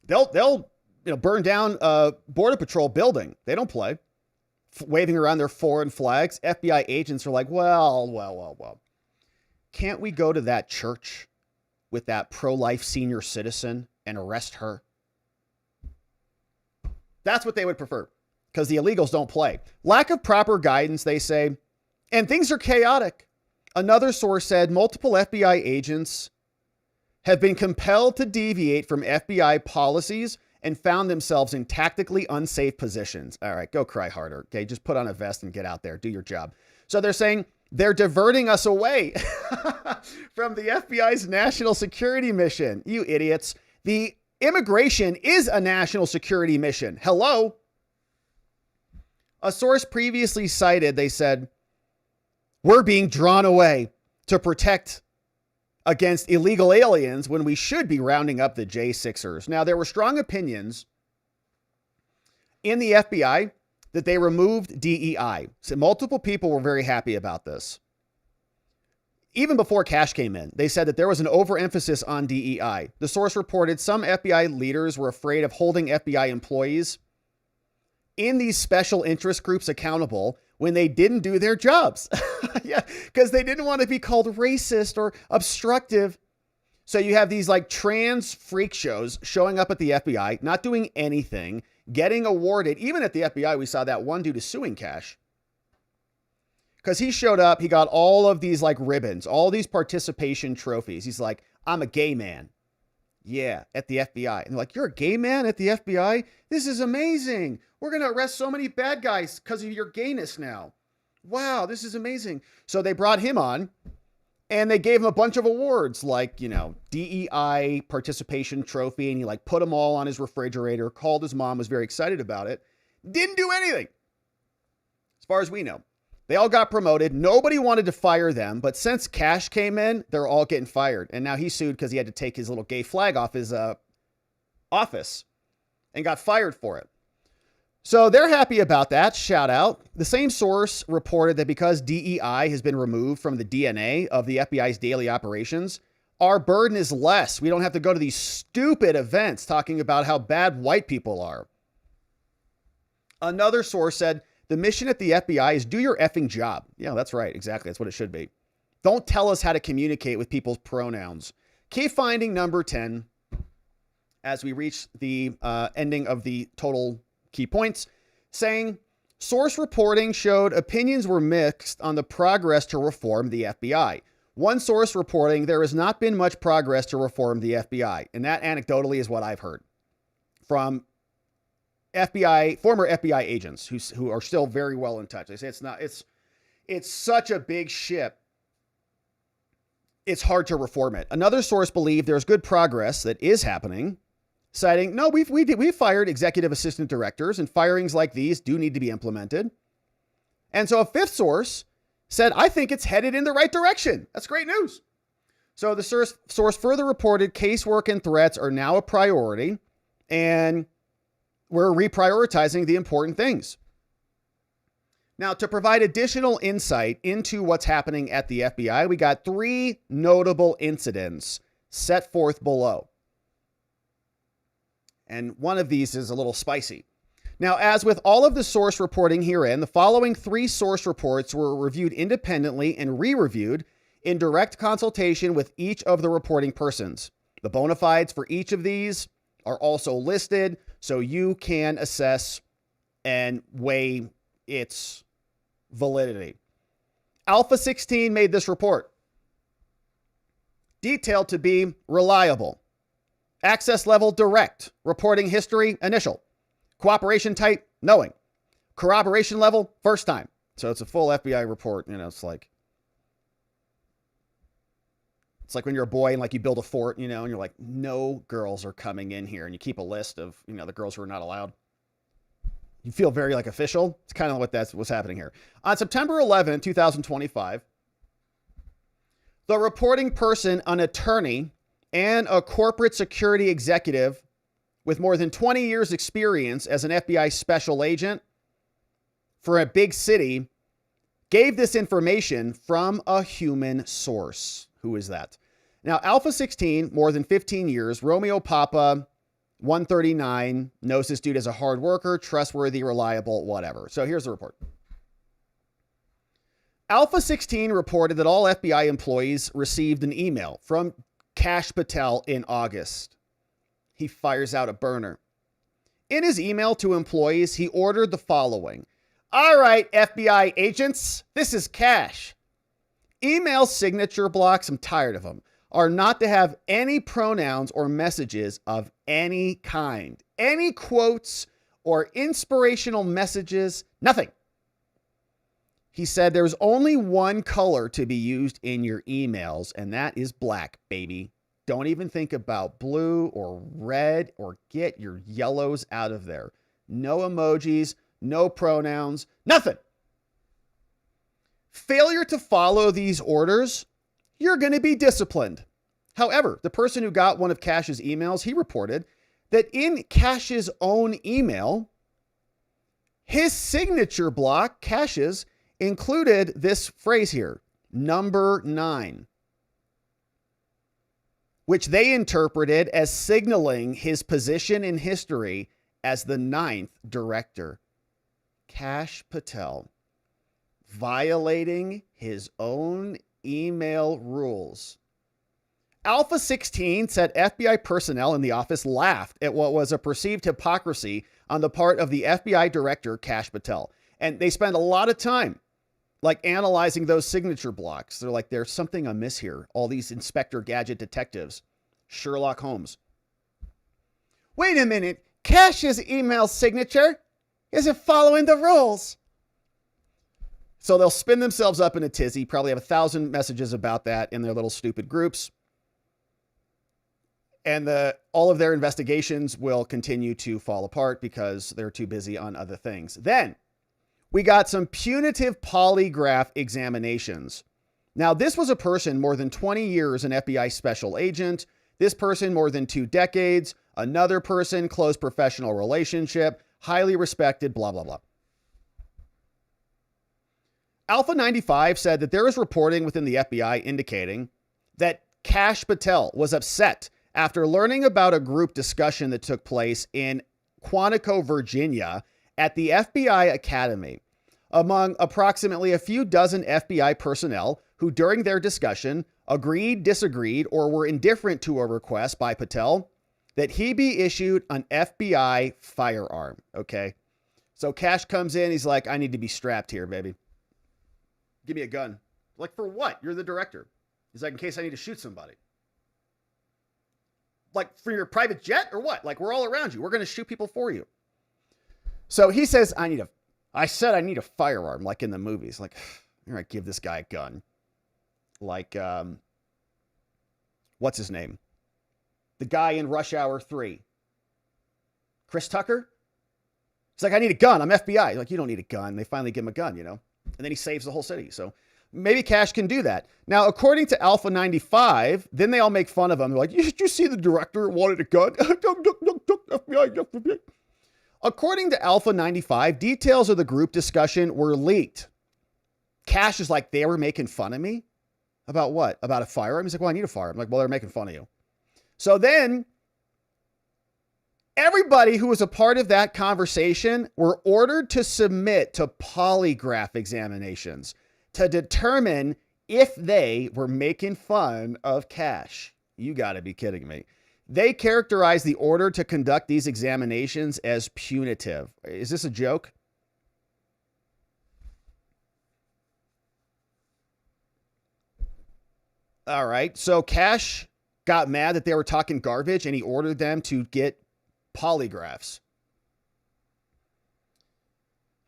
They'll burn down a Border Patrol building. They don't play. Waving around their foreign flags. FBI agents are like, well. Can't we go to that church with that pro-life senior citizen and arrest her? That's what they would prefer, because the illegals don't play. Lack of proper guidance, they say, and things are chaotic. Another source said multiple FBI agents have been compelled to deviate from FBI policies and found themselves in tactically unsafe positions. All right, go cry harder. Okay, just put on a vest and get out there. Do your job. So they're saying they're diverting us away from the FBI's national security mission. You idiots. The immigration is a national security mission. Hello? A source previously cited, they said, we're being drawn away to protect against illegal aliens when we should be rounding up the J6ers. Now, there were strong opinions in the FBI that they removed DEI. So multiple people were very happy about this. Even before Cash came in, they said that there was an overemphasis on DEI. The source reported some FBI leaders were afraid of holding FBI employees in these special interest groups accountable when they didn't do their jobs. Yeah, because they didn't want to be called racist or obstructive. So you have these like trans freak shows showing up at the FBI, not doing anything, getting awarded. Even at the FBI, we saw that one dude is suing Cash. Because he showed up, he got all of these like ribbons, all these participation trophies. He's like, I'm a gay man. Yeah, at the FBI. And they're like, you're a gay man at the FBI? This is amazing. We're going to arrest so many bad guys because of your gayness now. Wow, this is amazing. So they brought him on and they gave him a bunch of awards like, DEI participation trophy. And he like put them all on his refrigerator, called his mom, was very excited about it. Didn't do anything. As far as we know. They all got promoted. Nobody wanted to fire them. But since Cash came in, they're all getting fired. And now he's sued because he had to take his little gay flag off his office and got fired for it. So they're happy about that. Shout out. The same source reported that because DEI has been removed from the DNA of the FBI's daily operations, our burden is less. We don't have to go to these stupid events talking about how bad white people are. Another source said, the mission at the FBI is do your effing job. Yeah, that's right. Exactly. That's what it should be. Don't tell us how to communicate with people's pronouns. Key finding number 10, as we reach the ending of the total key points, saying source reporting showed opinions were mixed on the progress to reform the FBI. One source reporting there has not been much progress to reform the FBI. And that anecdotally is what I've heard from former FBI agents who are still very well in touch. They say it's such a big ship. It's hard to reform it. Another source believed there's good progress that is happening, citing, no, we've fired executive assistant directors and firings like these do need to be implemented. And so a fifth source said, I think it's headed in the right direction. That's great news. So the source further reported casework and threats are now a priority and we're reprioritizing the important things. Now, to provide additional insight into what's happening at the FBI, we got 3 notable incidents set forth below. And one of these is a little spicy. Now, as with all of the source reporting herein, the following 3 source reports were reviewed independently and re-reviewed in direct consultation with each of the reporting persons. The bona fides for each of these are also listed, so you can assess and weigh its validity. Alpha 16 made this report. Detailed to be reliable. Access level direct. Reporting history initial. Cooperation type knowing. Corroboration level first time. So it's a full FBI report. It's like when you're a boy and like you build a fort, and you're like, no girls are coming in here, and you keep a list of, the girls who are not allowed. You feel very like official. It's kind of what's happening here. On September 11, 2025, the reporting person, an attorney, and a corporate security executive with more than 20 years experience as an FBI special agent for a big city gave this information from a human source. Who is that? Now, Alpha 16, more than 15 years, Romeo Papa, 139, knows this dude as a hard worker, trustworthy, reliable, whatever. So here's the report. Alpha 16 reported that all FBI employees received an email from Kash Patel in August. He fires out a burner. In his email to employees, he ordered the following. All right, FBI agents, this is Kash. Email signature blocks, I'm tired of them, are not to have any pronouns or messages of any kind. Any quotes or inspirational messages, nothing. He said there's only one color to be used in your emails, and that is black, baby. Don't even think about blue or red or get your yellows out of there. No emojis, no pronouns, nothing. Failure to follow these orders, you're going to be disciplined. However, the person who got one of Kash's emails, he reported that in Kash's own email, his signature block, Kash's, included this phrase here, number 9, which they interpreted as signaling his position in history as the 9th director. Kash Patel violating his own email rules. Alpha 16 said FBI personnel in the office laughed at what was a perceived hypocrisy on the part of the FBI director, Kash Patel. And they spend a lot of time like analyzing those signature blocks. They're like, there's something amiss here. All these Inspector Gadget detectives, Sherlock Holmes. Wait a minute. Kash's email signature isn't following the rules. So they'll spin themselves up in a tizzy, probably have 1,000 messages about that in their little stupid groups. And all of their investigations will continue to fall apart because they're too busy on other things. Then we got some punitive polygraph examinations. Now, this was a person more than 20 years an FBI special agent. This person more than 2 decades. Another person, close professional relationship, highly respected, blah, blah, blah. Alpha 95 said that there is reporting within the FBI indicating that Kash Patel was upset after learning about a group discussion that took place in Quantico, Virginia at the FBI Academy among approximately a few dozen FBI personnel who during their discussion agreed, disagreed, or were indifferent to a request by Patel that he be issued an FBI firearm. Okay. So Kash comes in. He's like, I need to be strapped here, baby. Give me a gun. Like, for what? You're the director. He's like, in case I need to shoot somebody. Like, for your private jet or what? Like, we're all around you. We're going to shoot people for you. So he says, I need a firearm, like in the movies. Like, all right, give this guy a gun. Like, what's his name? The guy in Rush Hour 3. Chris Tucker? He's like, I need a gun. I'm FBI. He's like, you don't need a gun. They finally give him a gun, you know? And then he saves the whole city. So maybe Kash can do that. Now, according to Alpha 95, then they all make fun of him. They're like, did you see the director wanted a gun? FBI. According to Alpha 95, details of the group discussion were leaked. Kash is like, they were making fun of me? About what? About a firearm? He's like, well, I need a firearm. I'm like, well, they're making fun of you. So then everybody who was a part of that conversation were ordered to submit to polygraph examinations to determine if they were making fun of Kash. You got to be kidding me. They characterized the order to conduct these examinations as punitive. Is this a joke? All right. So Kash got mad that they were talking garbage and he ordered them to get polygraphs.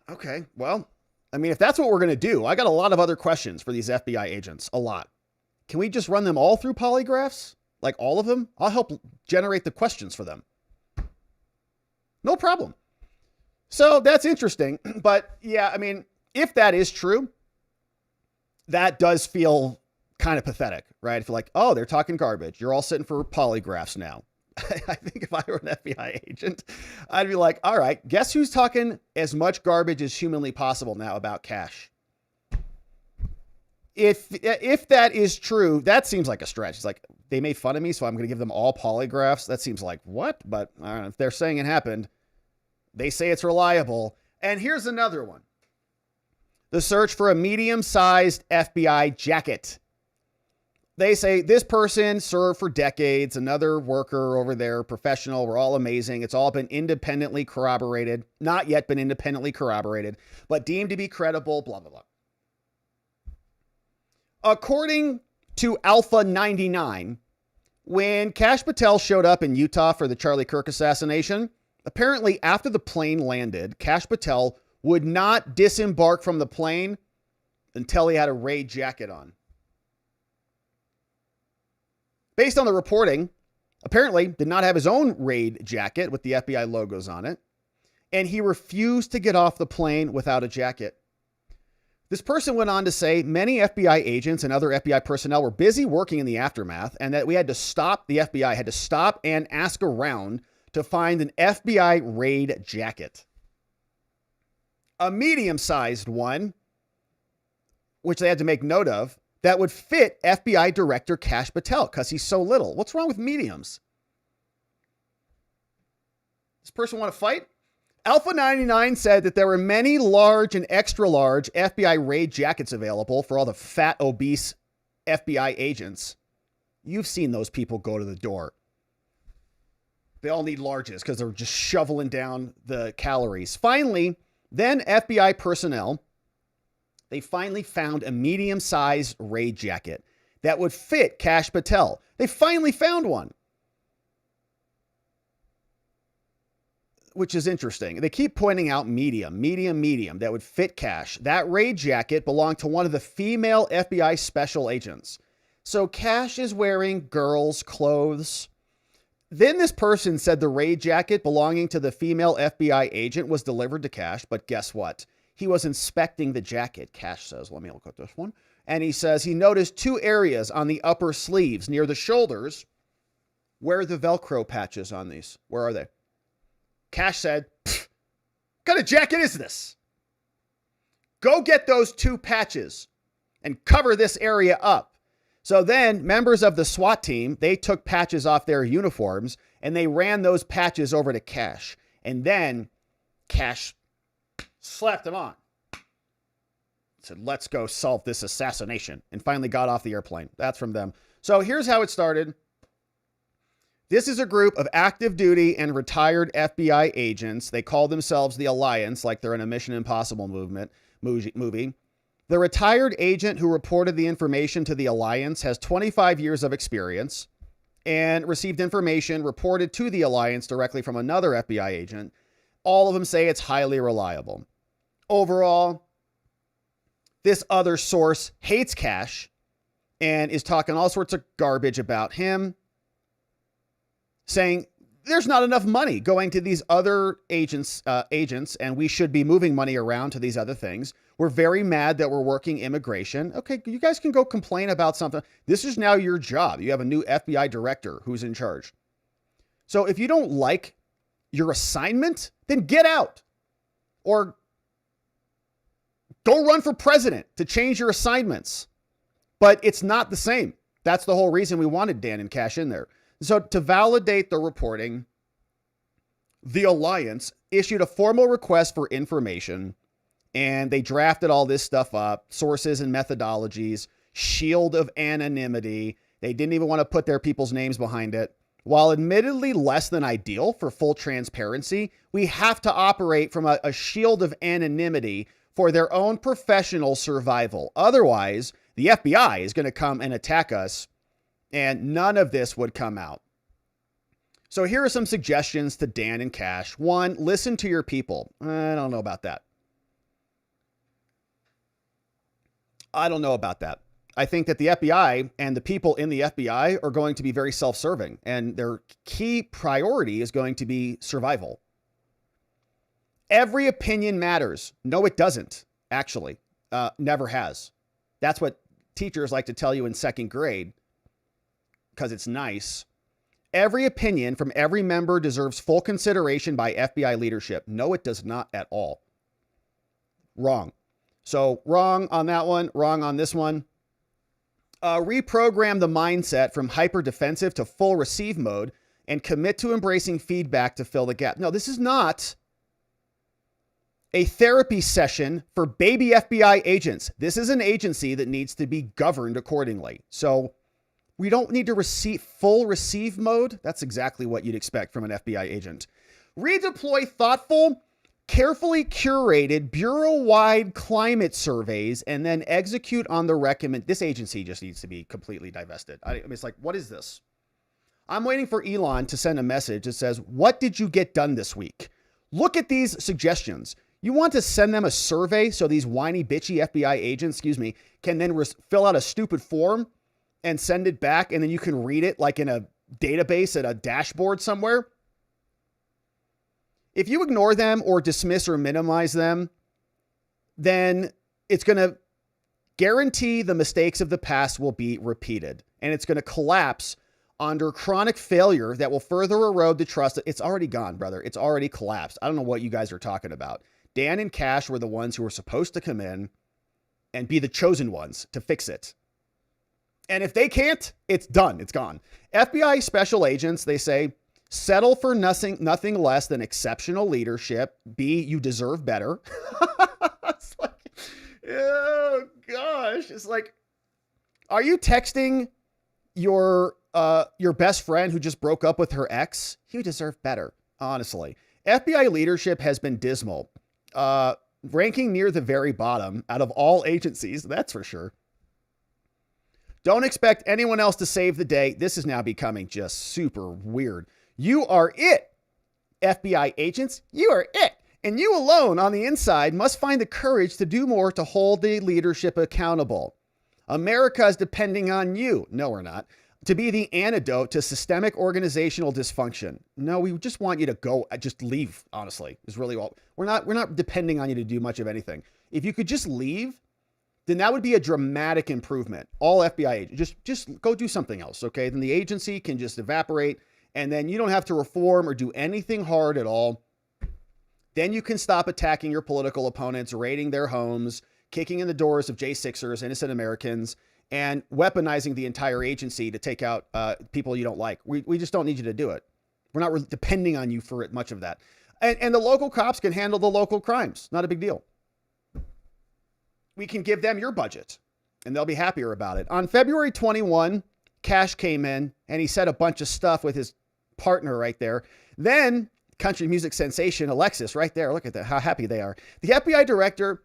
Okay. Well, I mean, if that's what we're going to do, I got a lot of other questions for these FBI agents. A lot. Can we just run them all through polygraphs? Like all of them? I'll help generate the questions for them. No problem. So that's interesting. But yeah, I mean, if that is true, that does feel kind of pathetic, right? If you're like, oh, they're talking garbage. You're all sitting for polygraphs now. I think if I were an FBI agent, I'd be like, all right, guess who's talking as much garbage as humanly possible now about cash? If that is true, that seems like a stretch. It's like, they made fun of me, so I'm going to give them all polygraphs. That seems like, what? But I don't know, if they're saying it happened, they say it's reliable. And here's another one. The search for a medium-sized FBI jacket. They say this person served for decades, another worker over there, professional, we're all amazing. It's all been independently corroborated, not yet been independently corroborated, but deemed to be credible, blah, blah, blah. According to Alpha 99, when Kash Patel showed up in Utah for the Charlie Kirk assassination, apparently after the plane landed, Kash Patel would not disembark from the plane until he had a raid jacket on. Based on the reporting, apparently did not have his own raid jacket with the FBI logos on it, and he refused to get off the plane without a jacket. This person went on to say many FBI agents and other FBI personnel were busy working in the aftermath, and that the FBI had to stop and ask around to find an FBI raid jacket. A medium-sized one, which they had to make note of, that would fit FBI Director Kash Patel because he's so little. What's wrong with mediums? Does this person want to fight? Alpha 99 said that there were many large and extra large FBI raid jackets available for all the fat, obese FBI agents. You've seen those people go to the door. They all need larges because they're just shoveling down the calories. Finally, then FBI personnel, they finally found a medium-sized raid jacket that would fit Kash Patel. They finally found one, which is interesting. They keep pointing out medium that would fit Kash. That raid jacket belonged to one of the female FBI special agents. So Kash is wearing girls' clothes. Then this person said the raid jacket belonging to the female FBI agent was delivered to Kash, but guess what? He was inspecting the jacket, Kash says. Let me look at this one. And he says he noticed two areas on the upper sleeves near the shoulders. Where are the Velcro patches on these? Where are they? Kash said, what kind of jacket is this? Go get those two patches and cover this area up. So then members of the SWAT team, they took patches off their uniforms and they ran those patches over to Kash. And then Kash slapped them on. Said, let's go solve this assassination. And finally got off the airplane. That's from them. So here's how it started. This is a group of active duty and retired FBI agents. They call themselves the Alliance, like they're in a Mission Impossible movie. The retired agent who reported the information to the Alliance has 25 years of experience and received information reported to the Alliance directly from another FBI agent. All of them say it's highly reliable. Overall, this other source hates Kash and is talking all sorts of garbage about him, saying there's not enough money going to these other agents, and we should be moving money around to these other things. We're very mad that we're working immigration. Okay, you guys can go complain about something. This is now your job. You have a new FBI director who's in charge. So if you don't like your assignment, then get out or go run for president to change your assignments. But it's not the same. That's the whole reason we wanted Dan and Kash in there. So to validate the reporting, the Alliance issued a formal request for information, and they drafted all this stuff up, sources and methodologies, shield of anonymity. They didn't even want to put their people's names behind it. While admittedly less than ideal for full transparency, we have to operate from a shield of anonymity for their own professional survival. Otherwise, the FBI is going to come and attack us, and none of this would come out. So here are some suggestions to Dan and Kash. One, listen to your people. I don't know about that. I think that the FBI and the people in the FBI are going to be very self-serving, and their key priority is going to be survival. Every opinion matters. No, it doesn't, actually. Never has. That's what teachers like to tell you in second grade because it's nice. Every opinion from every member deserves full consideration by FBI leadership. No, it does not at all. Wrong. So wrong on that one, wrong on this one. Reprogram the mindset from hyper defensive to full receive mode and commit to embracing feedback to fill the gap. No, this is not a therapy session for baby FBI agents. This is an agency that needs to be governed accordingly. So we don't need to full receive mode. That's exactly what you'd expect from an FBI agent. Redeploy thoughtful, carefully curated bureau-wide climate surveys and then execute on the This agency just needs to be completely divested. I mean, it's like, what is this? I'm waiting for Elon to send a message that says, what did you get done this week? Look at these suggestions. You want to send them a survey so these whiny, bitchy FBI agents, can then fill out a stupid form and send it back, and then you can read it like in a database at a dashboard somewhere? If you ignore them or dismiss or minimize them, then it's going to guarantee the mistakes of the past will be repeated, and it's going to collapse under chronic failure that will further erode the trust. It's already gone, brother. It's already collapsed. I don't know what you guys are talking about. Dan and Cash were the ones who were supposed to come in and be the chosen ones to fix it. And if they can't, it's done. It's gone. FBI special agents, they say, settle for nothing less than exceptional leadership. B, you deserve better. It's like, oh gosh. It's like, are you texting your best friend who just broke up with her ex? You deserve better. Honestly, FBI leadership has been dismal, ranking near the very bottom out of all agencies. That's for sure. Don't expect anyone else to save the day. This is now becoming just super weird. You are it. FBI agents, you are it. And you alone on the inside must find the courage to do more to hold the leadership accountable. America is depending on you. No, we're not. To be the antidote to systemic organizational dysfunction. No, we just want you to go, just leave, honestly, is really all. We're not depending on you to do much of anything. If you could just leave, then that would be a dramatic improvement. All FBI agents, just go do something else, okay? Then the agency can just evaporate, and then you don't have to reform or do anything hard at all. Then you can stop attacking your political opponents, raiding their homes, kicking in the doors of J6ers, innocent Americans, and weaponizing the entire agency to take out people you don't like. We just don't need you to do it. We're not really depending on you for much of that. And the local cops can handle the local crimes. Not a big deal. We can give them your budget and they'll be happier about it. On February 21, Cash came in and he said a bunch of stuff with his partner right there. Then country music sensation Alexis right there. Look at that, how happy they are. The FBI director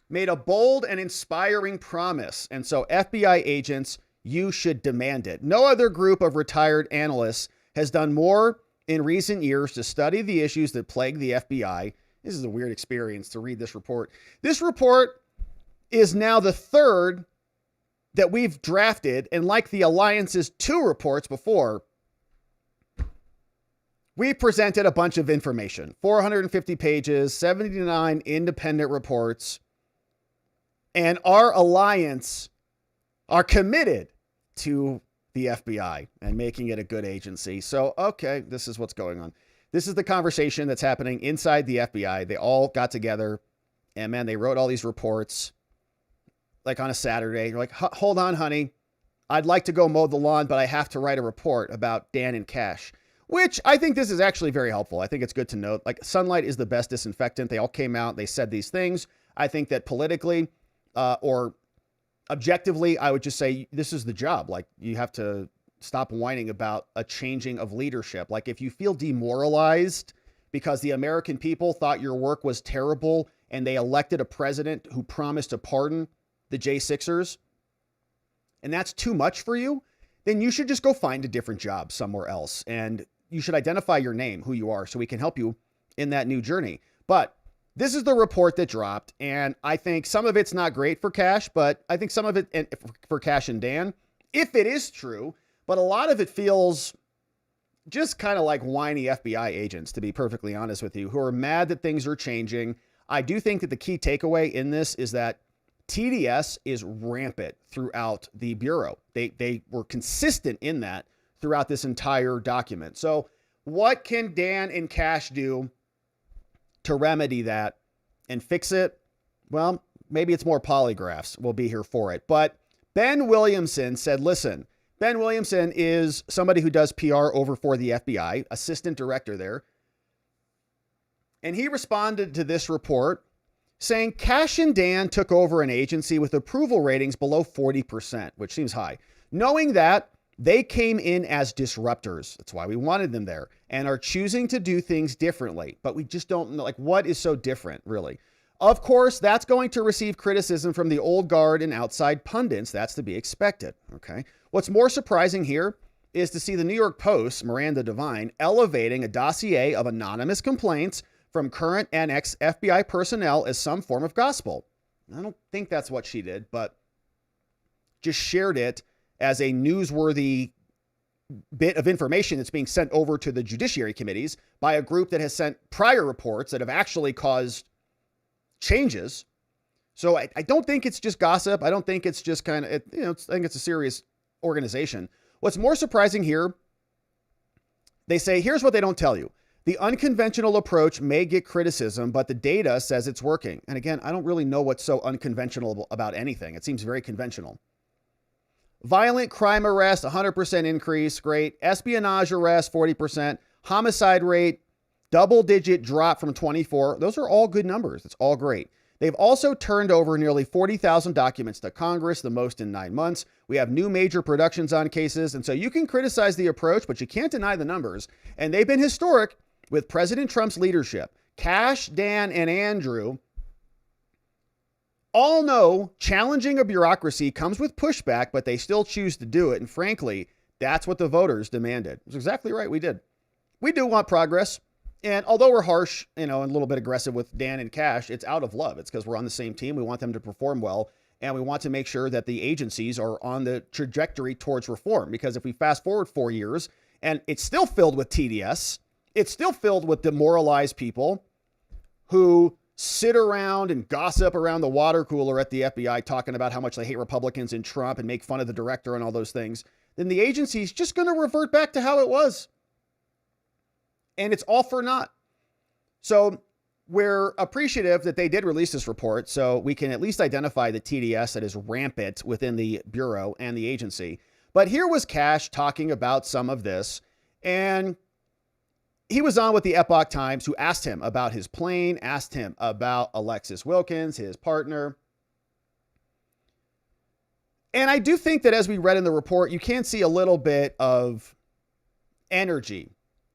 made a bold and inspiring promise. And so FBI agents, you should demand it. No other group of retired analysts has done more in recent years to study the issues that plague the FBI. This is a weird experience to read this report. This report is now the third that we've drafted. And like the Alliance's 2 reports before, we presented a bunch of information, 450 pages, 79 independent reports, and our Alliance are committed to the FBI and making it a good agency. So, okay, this is what's going on. This is the conversation that's happening inside the FBI. They all got together and man, they wrote all these reports like on a Saturday. You're like, hold on, honey. I'd like to go mow the lawn, but I have to write a report about Dan and Cash, which I think this is actually very helpful. I think it's good to note, like, sunlight is the best disinfectant. They all came out. They said these things. I think that politically or objectively, I would just say this is the job. Like, you have to stop whining about a changing of leadership. Like, if you feel demoralized because the American people thought your work was terrible and they elected a president who promised to pardon the J6ers, and that's too much for you, then you should just go find a different job somewhere else. And you should identify your name, who you are, so we can help you in that new journey. But this is the report that dropped. And I think some of it's not great for Cash, but I think some of it for Cash and Dan, if it is true, but a lot of it feels just kind of like whiny FBI agents, to be perfectly honest with you, who are mad that things are changing. I do think that the key takeaway in this is that TDS is rampant throughout the Bureau. They were consistent in that throughout this entire document. So what can Dan and Cash do to remedy that and fix it? Well, maybe it's more polygraphs. We'll be here for it. But Ben Williamson said, listen, Ben Williamson is somebody who does PR over for the FBI, assistant director there. And he responded to this report saying Cash and Dan took over an agency with approval ratings below 40%, which seems high. Knowing that, they came in as disruptors. That's why we wanted them there, and are choosing to do things differently. But we just don't know, like, what is so different, really? Of course, that's going to receive criticism from the old guard and outside pundits. That's to be expected, okay? What's more surprising here is to see the New York Post's Miranda Devine elevating a dossier of anonymous complaints from current and ex-FBI personnel as some form of gospel. I don't think that's what she did, but just shared it as a newsworthy bit of information that's being sent over to the judiciary committees by a group that has sent prior reports that have actually caused changes. So I don't think it's just gossip. I don't think it's just kind of, I think it's a serious organization. What's more surprising here, they say, here's what they don't tell you. The unconventional approach may get criticism, but the data says it's working. And again, I don't really know what's so unconventional about anything. It seems very conventional. Violent crime arrest, 100% increase. Great. Espionage arrest, 40%. Homicide rate, double-digit drop from 24. Those are all good numbers. It's all great. They've also turned over nearly 40,000 documents to Congress, the most in 9 months. We have new major productions on cases. And so you can criticize the approach, but you can't deny the numbers. And they've been historic with President Trump's leadership. Cash, Dan, and Andrew all know challenging a bureaucracy comes with pushback, but they still choose to do it. And frankly, that's what the voters demanded. That's exactly right. We did. We do want progress. And although we're harsh, and a little bit aggressive with Dan and Cash, it's out of love. It's because we're on the same team. We want them to perform well. And we want to make sure that the agencies are on the trajectory towards reform. Because if we fast forward 4 years and it's still filled with TDS, it's still filled with demoralized people who sit around and gossip around the water cooler at the FBI talking about how much they hate Republicans and Trump and make fun of the director and all those things, then the agency's just going to revert back to how it was. And it's all for naught. So we're appreciative that they did release this report so we can at least identify the TDS that is rampant within the Bureau and the agency. But here was Cash talking about some of this, and he was on with the Epoch Times, who asked him about his plane, asked him about Alexis Wilkins, his partner. And I do think that as we read in the report, you can see a little bit of energy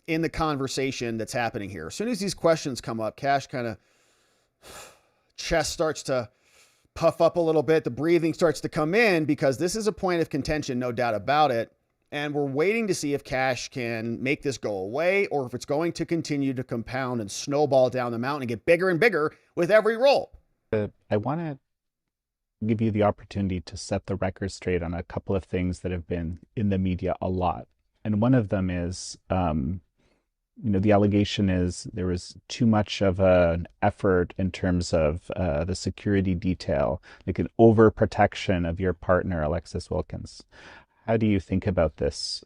in the conversation that's happening here. As soon as these questions come up, Cash kind of chest starts to puff up a little bit. The breathing starts to come in because this is a point of contention, no doubt about it. And we're waiting to see if Cash can make this go away or if it's going to continue to compound and snowball down the mountain and get bigger and bigger with every roll. I want to give you the opportunity to set the record straight on a couple of things that have been in the media a lot. And one of them is, the allegation is there was too much of an effort in terms of the security detail, like an overprotection of your partner, Alexis Wilkins. How do you think about this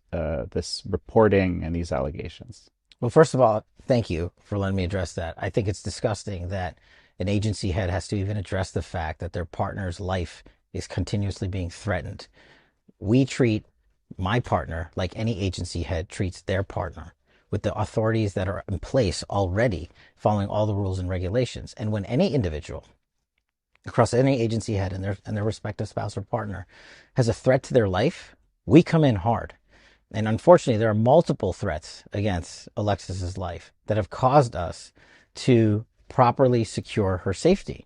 reporting and these allegations? Well, first of all, thank you for letting me address that. I think it's disgusting that an agency head has to even address the fact that their partner's life is continuously being threatened. We treat my partner like any agency head treats their partner, with the authorities that are in place already, following all the rules and regulations. And when any individual across any agency head and their respective spouse or partner has a threat to their life, we come in hard. And unfortunately, there are multiple threats against Alexis's life that have caused us to properly secure her safety.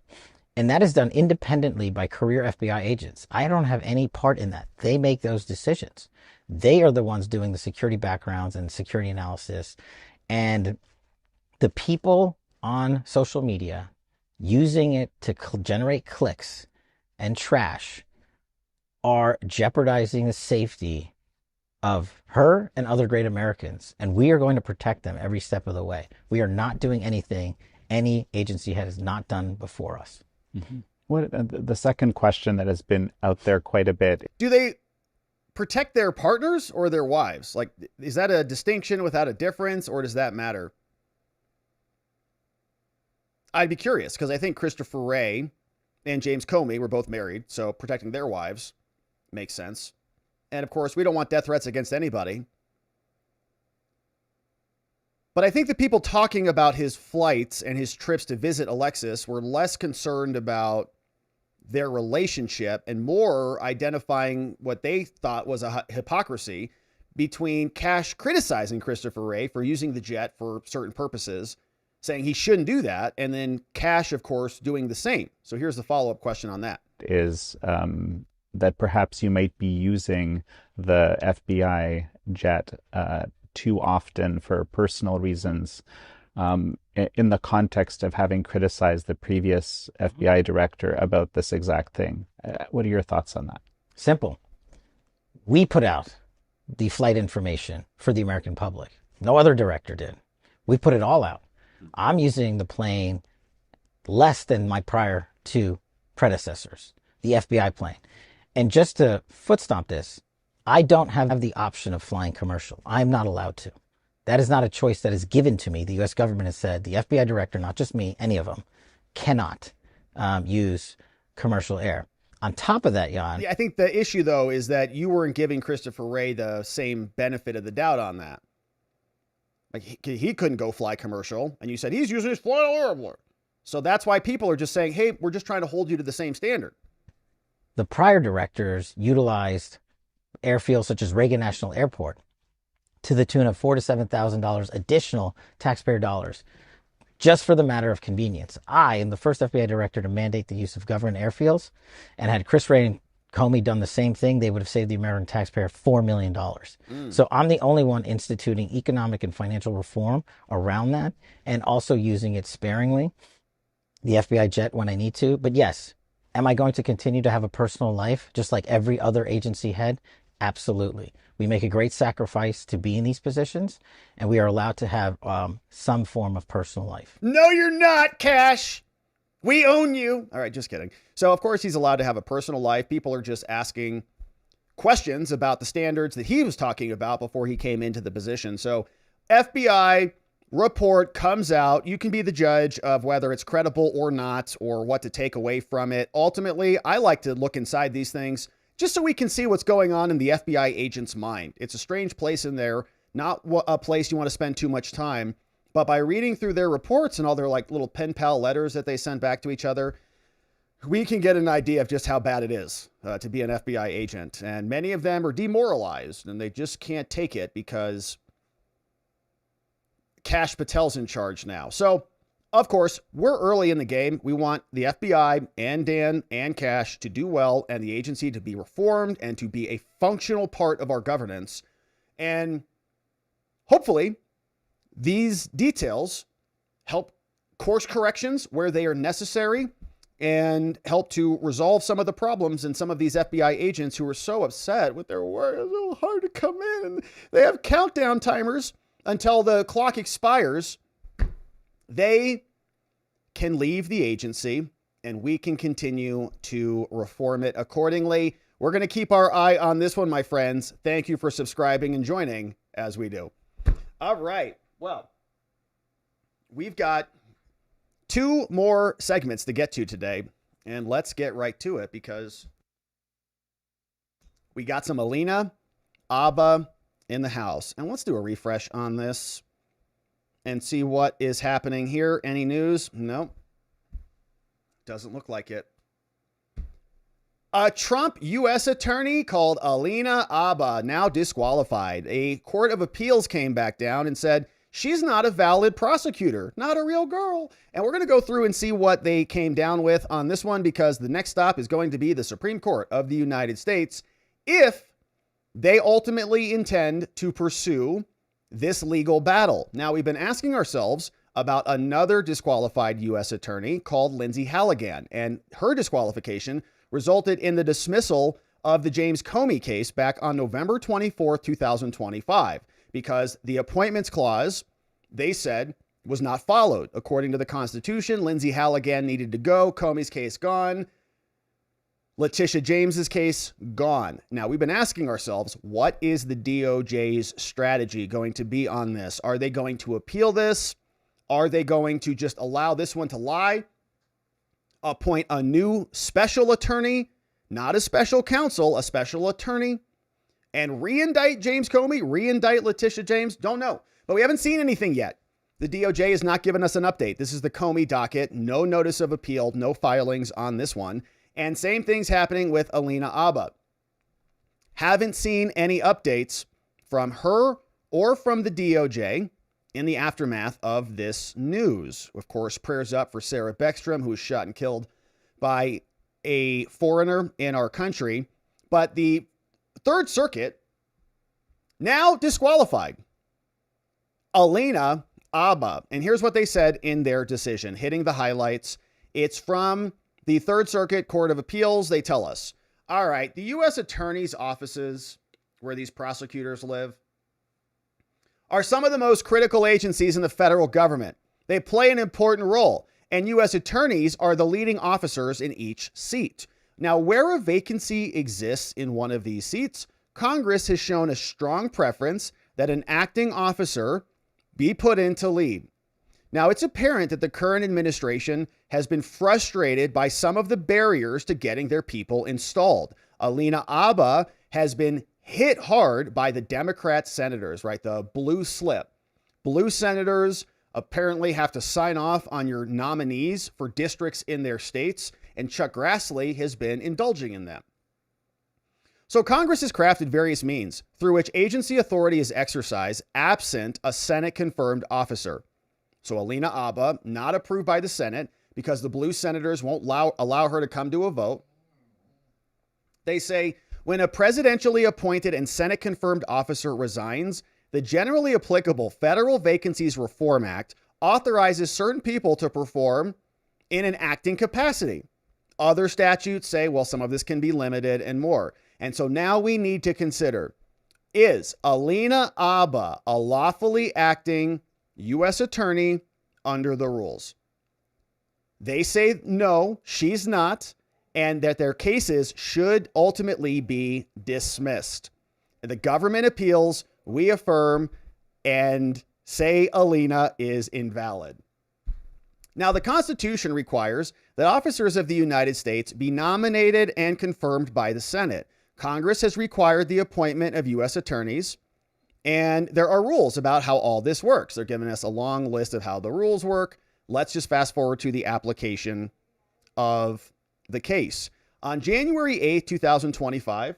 And that is done independently by career FBI agents. I don't have any part in that. They make those decisions. They are the ones doing the security backgrounds and security analysis. And the people on social media using it to generate clicks and trash are jeopardizing the safety of her and other great Americans, and we are going to protect them every step of the way. We are not doing anything any agency head has not done before us. Mm-hmm. What the second question that has been out there quite a bit? Do they protect their partners or their wives? Like, is that a distinction without a difference, or does that matter? I'd be curious, because I think Christopher Wray and James Comey were both married, so protecting their wives makes sense. And of course, we don't want death threats against anybody. But I think the people talking about his flights and his trips to visit Alexis were less concerned about their relationship and more identifying what they thought was a hypocrisy between Cash criticizing Christopher Wray for using the jet for certain purposes, saying he shouldn't do that, and then Cash, of course, doing the same. So here's the follow-up question on that. Is that perhaps you might be using the FBI jet too often for personal reasons, in the context of having criticized the previous FBI director about this exact thing. What are your thoughts on that? Simple. We put out the flight information for the American public. No other director did. We put it all out. I'm using the plane less than my prior two predecessors, the FBI plane. And just to foot stomp this, I don't have the option of flying commercial. I'm not allowed to. That is not a choice that is given to me. The U.S. government has said the FBI director, not just me, any of them, cannot use commercial air. On top of that, Jan. Yeah, I think the issue, though, is that you weren't giving Christopher Wray the same benefit of the doubt on that. Like, he couldn't go fly commercial, and you said he's using his flight alarm. So that's why people are just saying, hey, we're just trying to hold you to the same standard. The prior directors utilized airfields such as Reagan National Airport to the tune of $4,000 to $7,000 additional taxpayer dollars, just for the matter of convenience. I am the first FBI director to mandate the use of government airfields, and had Chris Wray and Comey done the same thing, they would have saved the American taxpayer $4 million. So I'm the only one instituting economic and financial reform around that, and also using it sparingly, the FBI jet when I need to. But yes, am I going to continue to have a personal life just like every other agency head? Absolutely. We make a great sacrifice to be in these positions, and we are allowed to have some form of personal life. No, you're not, Cash. We own you. All right, just kidding. So, of course, he's allowed to have a personal life. People are just asking questions about the standards that he was talking about before he came into the position. So, FBI report comes out. You can be the judge of whether it's credible or not, or what to take away from it. Ultimately, I like to look inside these things just so we can see what's going on in the FBI agent's mind. It's a strange place in there, not a place you want to spend too much time. But by reading through their reports and all their like little pen pal letters that they send back to each other, we can get an idea of just how bad it is to be an FBI agent. And many of them are demoralized, and they just can't take it because Cash Patel's in charge now. So, of course, we're early in the game. We want the FBI and Dan and Cash to do well, and the agency to be reformed and to be a functional part of our governance. And hopefully, these details help course corrections where they are necessary and help to resolve some of the problems in some of these FBI agents who are so upset with their work. It's so hard to come in, and they have countdown timers until the clock expires. They can leave the agency, and we can continue to reform it accordingly. We're going to keep our eye on this one, my friends. Thank you for subscribing and joining as we do. All right. Well, we've got 2 more segments to get to today, and let's get right to it because we got some Alina Habba in the house. And let's do a refresh on this and see what is happening here. Any news? No. Doesn't look like it. A Trump U.S. attorney called Alina Habba, now disqualified. A court of appeals came back down and said she's not a valid prosecutor, not a real girl. And we're going to go through and see what they came down with on this one, because the next stop is going to be the Supreme Court of the United States if they ultimately intend to pursue this legal battle. Now, we've been asking ourselves about another disqualified U.S. attorney called Lindsey Halagan, and her disqualification resulted in the dismissal of the James Comey case back on November 24th, 2025, because the appointments clause, they said, was not followed. According to the Constitution, Lindsey Halagan needed to go, Comey's case gone, Letitia James's case gone. Now, we've been asking ourselves, what is the DOJ's strategy going to be on this? Are they going to appeal this? Are they going to just allow this one to lie? Appoint a new special attorney, not a special counsel, a special attorney, and re-indict James Comey, re-indict Letitia James? Don't know. But we haven't seen anything yet. The DOJ has not given us an update. This is the Comey docket. No notice of appeal, no filings on this one. And same thing's happening with Alina Habba. Haven't seen any updates from her or from the DOJ in the aftermath of this news. Of course, prayers up for Sarah Beckstrom, who was shot and killed by a foreigner in our country. But the Third Circuit now disqualified Alina Habba. And here's what they said in their decision, hitting the highlights. It's from the Third Circuit Court of Appeals. They tell us, all right, the U.S. attorney's offices, where these prosecutors live, are some of the most critical agencies in the federal government. They play an important role, and U.S. attorneys are the leading officers in each seat. Now, where a vacancy exists in one of these seats, Congress has shown a strong preference that an acting officer be put in to lead. Now, it's apparent that the current administration has been frustrated by some of the barriers to getting their people installed. Alina Habba has been hit hard by the Democrat senators, right? The blue slip. Blue senators apparently have to sign off on your nominees for districts in their states, and Chuck Grassley has been indulging in them. So Congress has crafted various means through which agency authority is exercised absent a Senate-confirmed officer. So Alina Habba, not approved by the Senate because the blue senators won't allow her to come to a vote. They say, when a presidentially appointed and Senate-confirmed officer resigns, the generally applicable Federal Vacancies Reform Act authorizes certain people to perform in an acting capacity. Other statutes say, well, some of this can be limited and more. And so now we need to consider, is Alina Habba a lawfully acting U.S. attorney under the rules? They say no, she's not, and that their cases should ultimately be dismissed. The government appeals, we affirm, and say Alina is invalid. Now, the Constitution requires that officers of the United States be nominated and confirmed by the Senate. Congress has required the appointment of U.S. attorneys, and there are rules about how all this works. They're giving us a long list of how the rules work. Let's just fast forward to the application of the case. On January 8, 2025,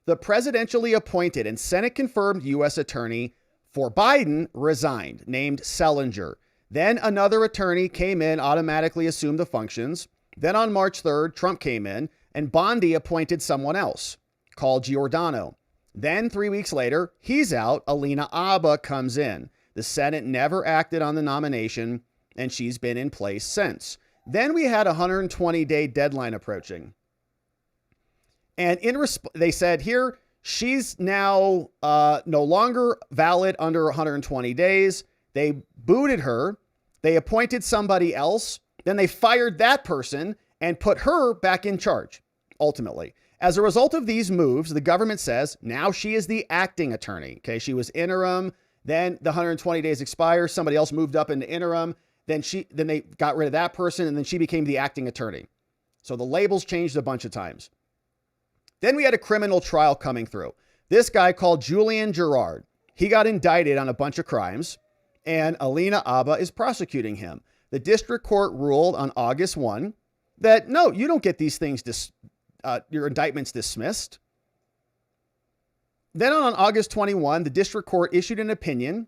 the presidentially appointed and Senate-confirmed U.S. attorney for Biden resigned, named Selinger. Then another attorney came in, automatically assumed the functions. Then on March 3rd, Trump came in, and Bondi appointed someone else called Giordano. Then 3 weeks later, he's out. Alina Habba comes in. The Senate never acted on the nomination, and she's been in place since. Then we had a 120-day deadline approaching. And they said here, she's now no longer valid under 120 days. They booted her. They appointed somebody else. Then they fired that person and put her back in charge, ultimately. As a result of these moves, the government says now she is the acting attorney. Okay, she was interim. Then the 120 days expire. Somebody else moved up into interim. Then they got rid of that person, and then she became the acting attorney. So the labels changed a bunch of times. Then we had a criminal trial coming through. This guy called Julian Gerard, he got indicted on a bunch of crimes, and Alina Habba is prosecuting him. The district court ruled on August 1 that, no, you don't get these things, your indictments dismissed. Then on August 21, the district court issued an opinion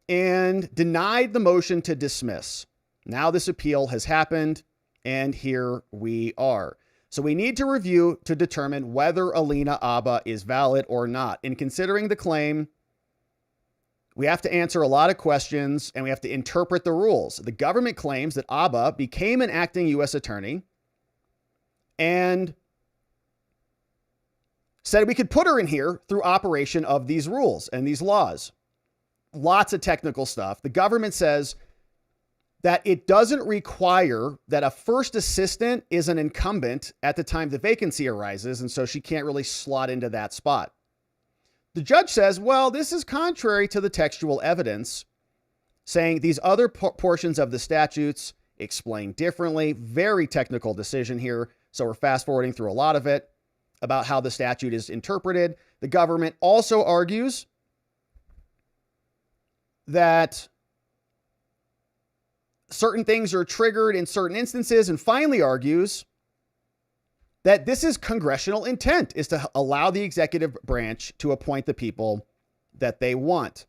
and denied the motion to dismiss. Now this appeal has happened, and here we are. So we need to review to determine whether Alina Habba is valid or not. In considering the claim, we have to answer a lot of questions, and we have to interpret the rules. The government claims that Habba became an acting U.S. attorney, and said we could put her in here through operation of these rules and these laws. Lots of technical stuff. The government says that it doesn't require that a first assistant is an incumbent at the time the vacancy arises, and so she can't really slot into that spot. The judge says, well, this is contrary to the textual evidence, saying these other portions of the statutes explain differently. Very technical decision here, so we're fast forwarding through a lot of it about how the statute is interpreted. The government also argues that certain things are triggered in certain instances, and finally argues that this is congressional intent, is to allow the executive branch to appoint the people that they want.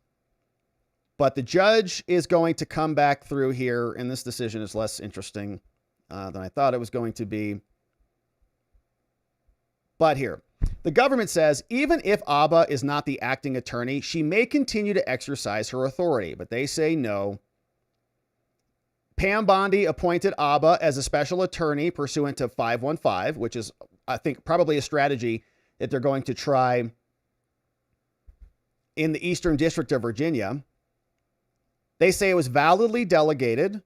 But the judge is going to come back through here, and this decision is less interesting than I thought it was going to be. But here, the government says, even if Habba is not the acting attorney, she may continue to exercise her authority. But they say no. Pam Bondi appointed Habba as a special attorney pursuant to 515, which is, I think, probably a strategy that they're going to try in the Eastern District of Virginia. They say it was validly delegated,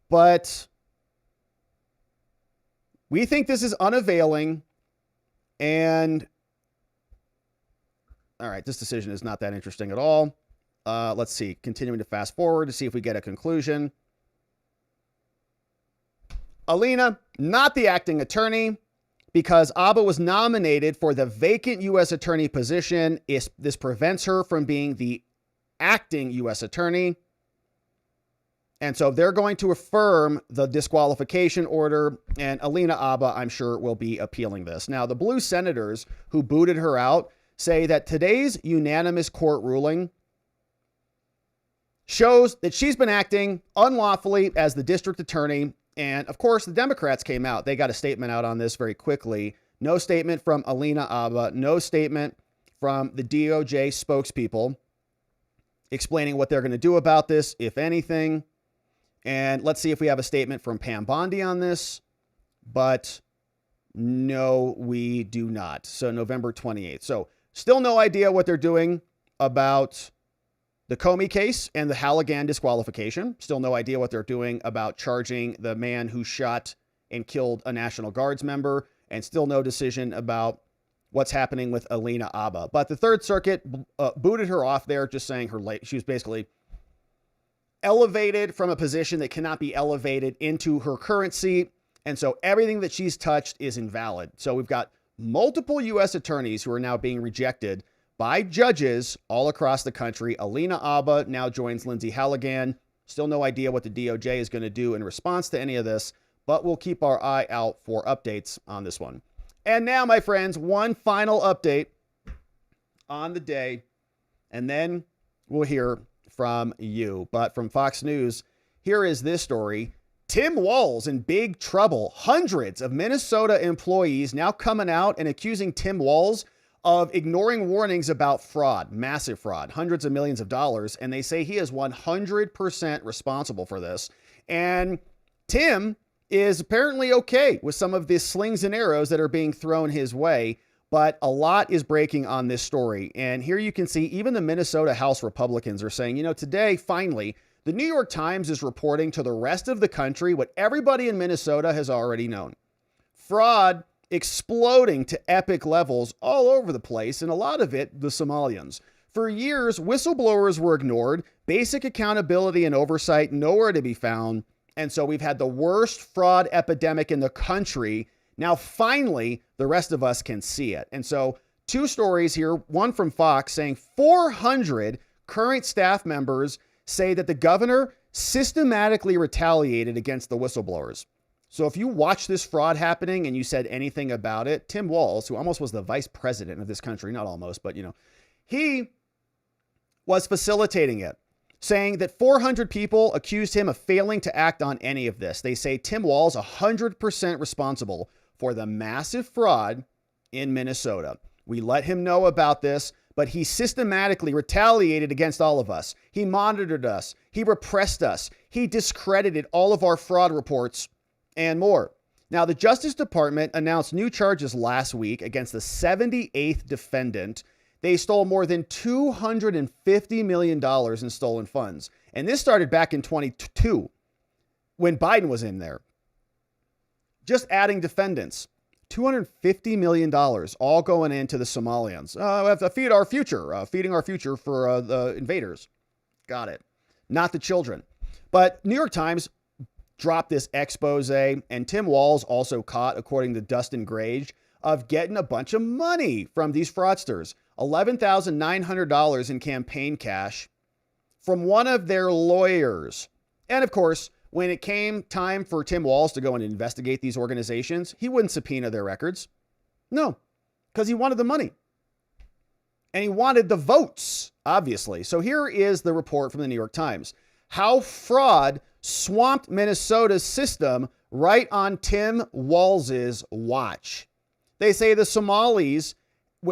but we think this is unavailing. And all right, this decision is not that interesting at all. Let's see, continuing to fast forward to see if we get a conclusion. Alina, not the acting attorney, because Habba was nominated for the vacant U.S. attorney position. This prevents her from being the acting U.S. attorney. And so they're going to affirm the disqualification order, and Alina Habba, I'm sure, will be appealing this. Now, the blue senators who booted her out say that today's unanimous court ruling shows that she's been acting unlawfully as the district attorney. And of course, the Democrats came out. They got a statement out on this very quickly. No statement from Alina Habba, no statement from the DOJ spokespeople explaining what they're going to do about this, if anything. And let's see if we have a statement from Pam Bondi on this. But no, we do not. So November 28th. So still no idea what they're doing about the Comey case and the Halagan disqualification. Still no idea what they're doing about charging the man who shot and killed a National Guards member. And still no decision about what's happening with Alina Habba. But the Third Circuit booted her off there, just saying she was basically elevated from a position that cannot be elevated into her current seat. And so everything that she's touched is invalid. So we've got multiple U.S. attorneys who are now being rejected by judges all across the country. Alina Habba now joins Lindsey Halagan. Still no idea what the DOJ is going to do in response to any of this, but we'll keep our eye out for updates on this one. And now, my friends, one final update on the day, and then we'll hear from you. But from Fox News, here is this story. Tim Walz in big trouble. Hundreds of Minnesota employees now coming out and accusing Tim Walz of ignoring warnings about fraud, massive fraud, hundreds of millions of dollars. And they say he is 100% responsible for this. And Tim is apparently okay with some of the slings and arrows that are being thrown his way. But a lot is breaking on this story. And here you can see even the Minnesota House Republicans are saying, today, finally, the New York Times is reporting to the rest of the country what everybody in Minnesota has already known. Fraud exploding to epic levels all over the place, and a lot of it, the Somalians. For years, whistleblowers were ignored, basic accountability and oversight nowhere to be found, and so we've had the worst fraud epidemic in the country. Now, finally, the rest of us can see it. And so, two stories here, one from Fox saying 400 current staff members say that the governor systematically retaliated against the whistleblowers. So if you watch this fraud happening and you said anything about it, Tim Walz, who almost was the vice president of this country, not almost, but he was facilitating it, saying that 400 people accused him of failing to act on any of this. They say Tim Walz 100% responsible for the massive fraud in Minnesota. We let him know about this, but he systematically retaliated against all of us. He monitored us. He repressed us. He discredited all of our fraud reports and more. Now, the Justice Department announced new charges last week against the 78th defendant. They stole more than $250 million in stolen funds. And this started back in 2022 when Biden was in there. Just adding defendants, $250 million, all going into the Somalians. We have to feed our future, feeding our future for the invaders. Got it. Not the children. But New York Times dropped this expose, and Tim Walz also caught, according to Dustin Grage, of getting a bunch of money from these fraudsters. $11,900 in campaign cash from one of their lawyers. And of course, when it came time for Tim Walz to go and investigate these organizations, he wouldn't subpoena their records. No, because he wanted the money. And he wanted the votes, obviously. So here is the report from the New York Times. How fraud swamped Minnesota's system right on Tim Walz's watch. They say the Somalis,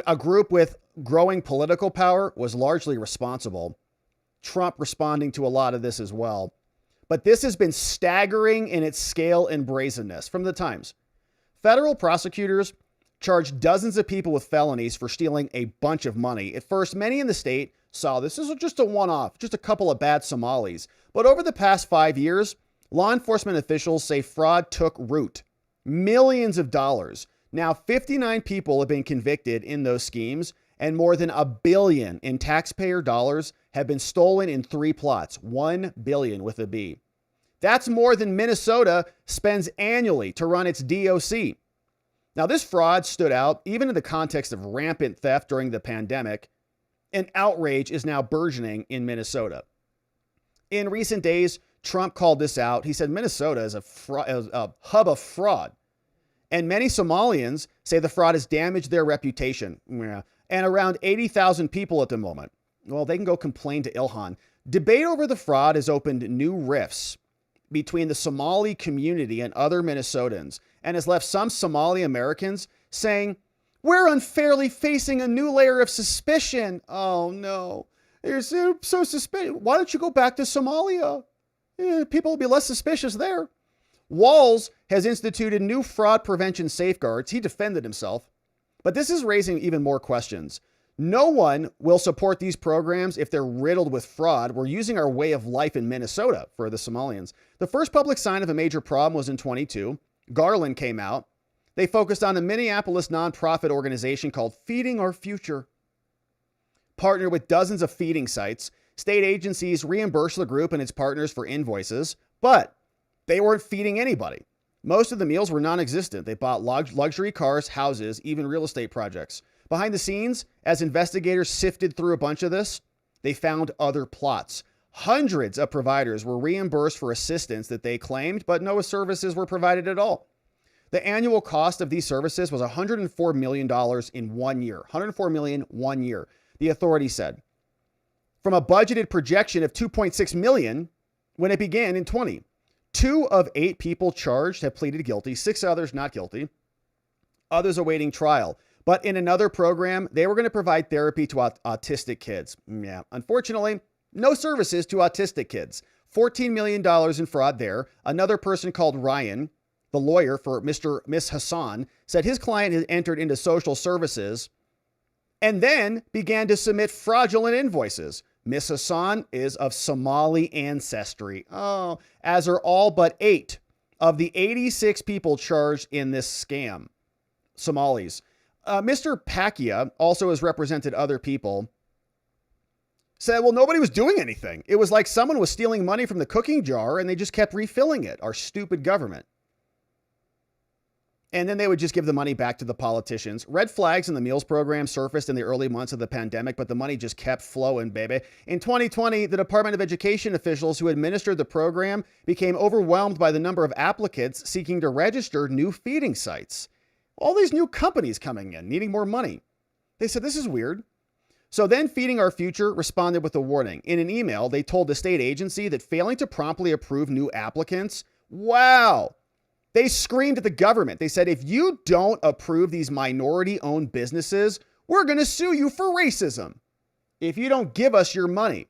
a group with growing political power, was largely responsible. Trump responding to a lot of this as well. But this has been staggering in its scale and brazenness. From the Times, federal prosecutors charged dozens of people with felonies for stealing a bunch of money. At first, many in the state saw this as just a one-off, just a couple of bad Somalis. But over the past 5 years, law enforcement officials say fraud took root. Millions of dollars. Now, 59 people have been convicted in those schemes, and more than $1 billion in taxpayer dollars have been stolen in 3 plots. $1 billion with a B. That's more than Minnesota spends annually to run its DOC. Now, this fraud stood out even in the context of rampant theft during the pandemic, and outrage is now burgeoning in Minnesota. In recent days, Trump called this out. He said Minnesota is a hub of fraud. And many Somalians say the fraud has damaged their reputation. Yeah. And around 80,000 people at the moment. Well, they can go complain to Ilhan. Debate over the fraud has opened new rifts between the Somali community and other Minnesotans, and has left some Somali Americans saying, we're unfairly facing a new layer of suspicion. Oh, no. They're so suspicious. Why don't you go back to Somalia? People will be less suspicious there. Walz has instituted new fraud prevention safeguards. He defended himself. But this is raising even more questions. No one will support these programs if they're riddled with fraud. We're using our way of life in Minnesota for the Somalians. The first public sign of a major problem was in 22. Garland came out. They focused on a Minneapolis nonprofit organization called Feeding Our Future. Partnered with dozens of feeding sites. State agencies reimbursed the group and its partners for invoices, but they weren't feeding anybody. Most of the meals were non-existent. They bought luxury cars, houses, even real estate projects. Behind the scenes, as investigators sifted through a bunch of this, they found other plots. Hundreds of providers were reimbursed for assistance that they claimed, but no services were provided at all. The annual cost of these services was $104 million in 1 year. $104 million 1 year, the authority said. From a budgeted projection of $2.6 million when it began in 20. 2 of 8 people charged have pleaded guilty, 6 others not guilty. Others awaiting trial. But in another program, they were going to provide therapy to autistic kids. Yeah, unfortunately, no services to autistic kids. $14 million in fraud there. Another person called Ryan, the lawyer for Miss Hassan, said his client had entered into social services and then began to submit fraudulent invoices. Miss Hassan is of Somali ancestry. Oh, as are all but 8 of the 86 people charged in this scam. Somalis. Mr. Pakia also has represented other people. Said, well, nobody was doing anything. It was like someone was stealing money from the cooking jar and they just kept refilling it. Our stupid government. And then they would just give the money back to the politicians. Red flags in the meals program surfaced in the early months of the pandemic, but the money just kept flowing, baby. In 2020, the Department of Education officials who administered the program became overwhelmed by the number of applicants seeking to register new feeding sites. All these new companies coming in, needing more money. They said, this is weird. So then Feeding Our Future responded with a warning. In an email, they told the state agency that failing to promptly approve new applicants, wow. They screamed at the government. They said, if you don't approve these minority-owned businesses, we're going to sue you for racism if you don't give us your money.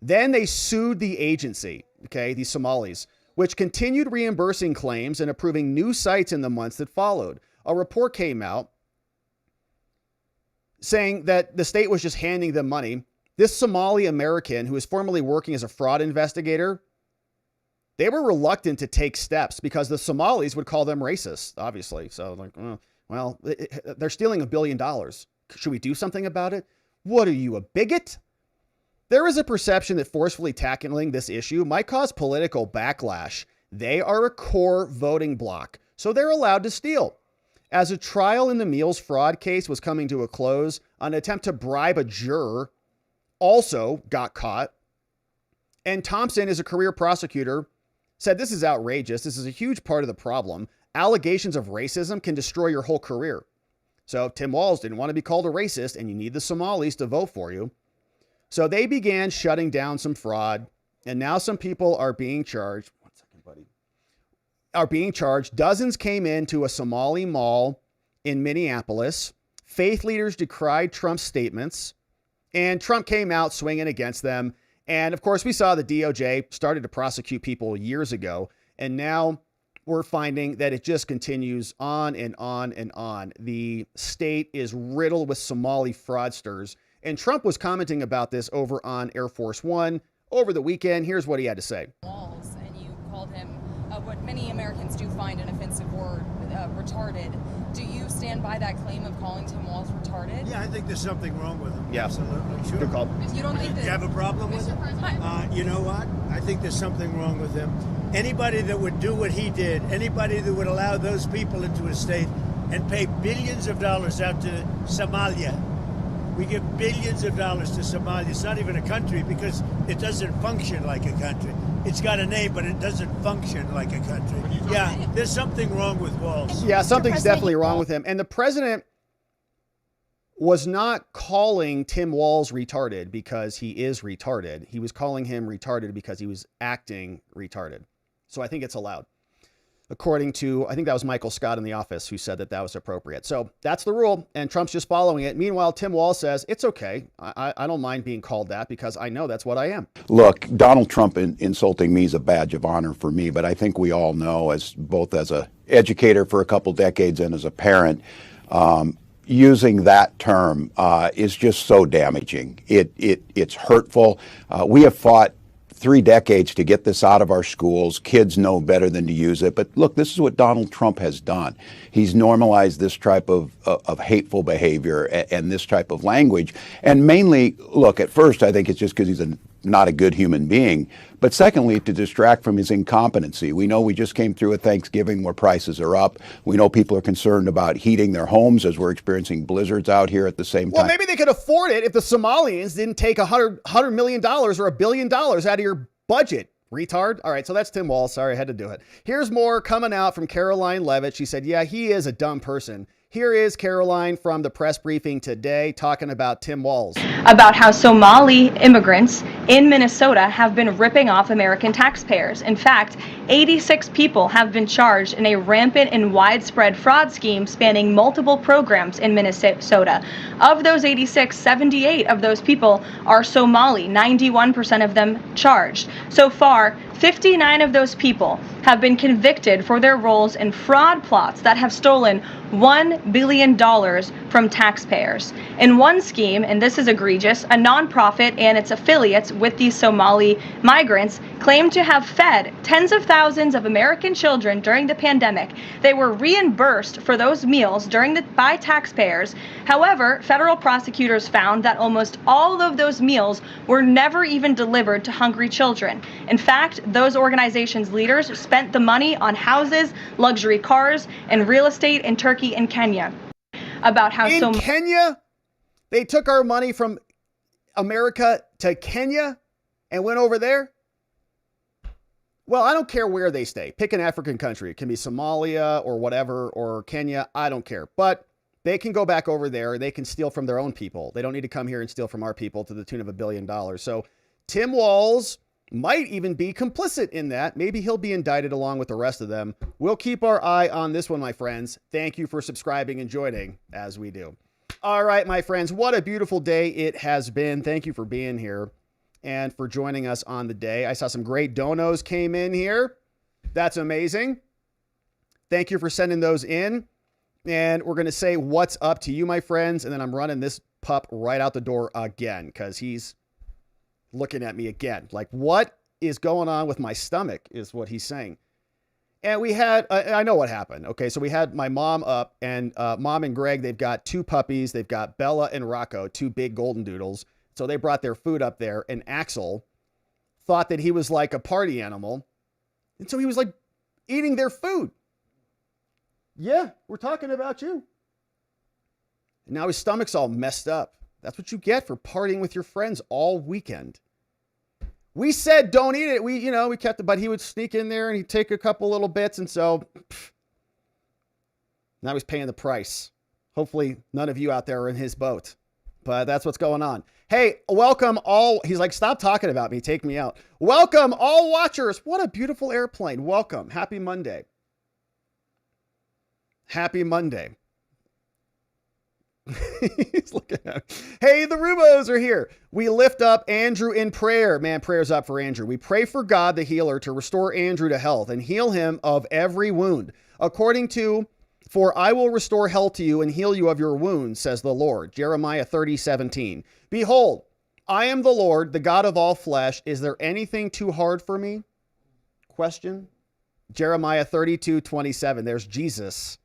Then they sued the agency, okay, these Somalis, which continued reimbursing claims and approving new sites in the months that followed. A report came out saying that the state was just handing them money. This Somali American, who is formerly working as a fraud investigator, they were reluctant to take steps because the Somalis would call them racist, obviously. So like, well, they're stealing $1 billion. Should we do something about it? What are you, a bigot? There is a perception that forcefully tackling this issue might cause political backlash. They are a core voting bloc, so they're allowed to steal. As a trial in the Meals fraud case was coming to a close, an attempt to bribe a juror also got caught. And Thompson, as a career prosecutor, said this is outrageous. This is a huge part of the problem. Allegations of racism can destroy your whole career. So Tim Walz didn't want to be called a racist, and you need the Somalis to vote for you. So they began shutting down some fraud, and now some people are being charged. One second, buddy. Are being charged. Dozens came into a Somali mall in Minneapolis. Faith leaders decried Trump's statements, and Trump came out swinging against them. And of course, we saw the DOJ started to prosecute people years ago, and now we're finding that it just continues on and on and on. The state is riddled with Somali fraudsters. And Trump was commenting about this over on Air Force One over the weekend. Here's what he had to say. Walz, and you called him what many Americans do find an offensive word, retarded. Do you stand by that claim of calling Tim Walz retarded? Yeah, I think there's something wrong with him. Yeah. Absolutely. Sure. Good call. You don't think that... Do you have a problem with him? You know what? I think there's something wrong with him. Anybody that would do what he did, anybody that would allow those people into a state and pay billions of dollars out to Somalia. We give billions of dollars to Somalia. It's not even a country because it doesn't function like a country. It's got a name, but it doesn't function like a country. Yeah, there's something wrong with Walz. Yeah, something's definitely wrong with him. And the president was not calling Tim Walz retarded because he is retarded. He was calling him retarded because he was acting retarded. So I think it's allowed. According to, I think that was Michael Scott in The Office who said that that was appropriate. So that's the rule, and Trump's just following it. Meanwhile, Tim Walz says, it's okay. I don't mind being called that because I know that's what I am. Look, Donald Trump insulting me is a badge of honor for me, but I think we all know, as both as an educator for a couple decades and as a parent, using that term is just so damaging. It's hurtful. We have fought 3 decades to get this out of our schools. Kids know better than to use it. But look, this is what Donald Trump has done. He's normalized this type of hateful behavior and this type of language. And mainly, look, at first, I think it's just because he's not a good human being. But secondly, to distract from his incompetency. We know we just came through a Thanksgiving where prices are up. We know people are concerned about heating their homes as we're experiencing blizzards out here at the same time. Well, maybe they could afford it if the Somalians didn't take $100 million or $1 billion out of your budget. Retard. All right, so that's Tim Walz. Sorry, I had to do it. Here's more coming out from Caroline Levitt. She said, yeah, he is a dumb person. Here is Caroline from the press briefing today talking about Tim Walz. About how Somali immigrants in Minnesota have been ripping off American taxpayers. In fact, 86 people have been charged in a rampant and widespread fraud scheme spanning multiple programs in Minnesota. Of those 86, 78 of those people are Somali, 91% of them charged. So far, 59 of those people have been convicted for their roles in fraud plots that have stolen $1 billion from taxpayers. In one scheme, and this is egregious, a nonprofit and its affiliates with these Somali migrants claimed to have fed tens of thousands of American children during the pandemic. They were reimbursed for those meals by taxpayers. However, federal prosecutors found that almost all of those meals were never even delivered to hungry children. In fact, those organizations' leaders spent the money on houses, luxury cars, and real estate in Turkey and Kenya. About how in Kenya, they took our money from America to Kenya and went over there. Well, I don't care where they stay. Pick an African country. It can be Somalia or whatever, or Kenya. I don't care. But they can go back over there. They can steal from their own people. They don't need to come here and steal from our people to the tune of $1 billion. So Tim Walz might even be complicit in that. Maybe he'll be indicted along with the rest of them. We'll keep our eye on this one, my friends. Thank you for subscribing and joining as we do. All right, my friends, what a beautiful day it has been. Thank you for being here and for joining us on the day. I saw some great donos came in here. That's amazing. Thank you for sending those in. And we're going to say what's up to you, my friends. And then I'm running this pup right out the door again because he's looking at me again. Like, what is going on with my stomach is what he's saying. And we had, I know what happened. Okay, so we had my mom up, and Mom and Greg, they've got two puppies. They've got Bella and Rocco, two big golden doodles. So they brought their food up there, and Axel thought that he was like a party animal. And so he was like eating their food. Yeah, we're talking about you. And now his stomach's all messed up. That's what you get for partying with your friends all weekend. We said don't eat it. We kept it, but he would sneak in there and he'd take a couple little bits. And so now he's paying the price. Hopefully none of you out there are in his boat, but that's what's going on. Hey, welcome all. He's like, stop talking about me. Take me out. Welcome all watchers. What a beautiful airplane. Welcome. Happy Monday. Happy Monday. He's looking at me. Hey, the Rubos are here. We lift up Andrew in prayer. Man, prayers up for Andrew. We pray for God, the healer, to restore Andrew to health and heal him of every wound. According to, for I will restore health to you and heal you of your wounds, says the Lord. Jeremiah 30:17. Behold, I am the Lord, the God of all flesh. Is there anything too hard for me? Question. Jeremiah 32:27. There's Jesus.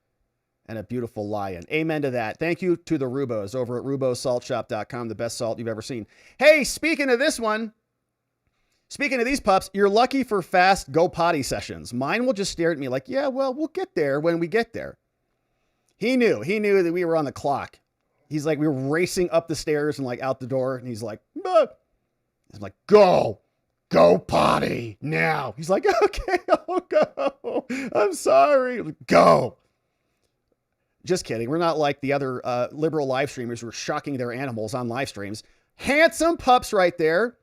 And a beautiful lion. Amen to that. Thank you to the Rubos over at rubosaltshop.com, the best salt you've ever seen. Hey, speaking of this one, speaking of these pups, you're lucky for fast go potty sessions. Mine will just stare at me like, yeah, well, we'll get there when we get there. He knew that we were on the clock. He's like, we were racing up the stairs and like out the door. And he's like, bah. I'm like, go potty now. He's like, okay, I'll go. I'm sorry. I'm like, go. Just kidding. We're not like the other liberal live streamers who are shocking their animals on live streams. Handsome pups right there.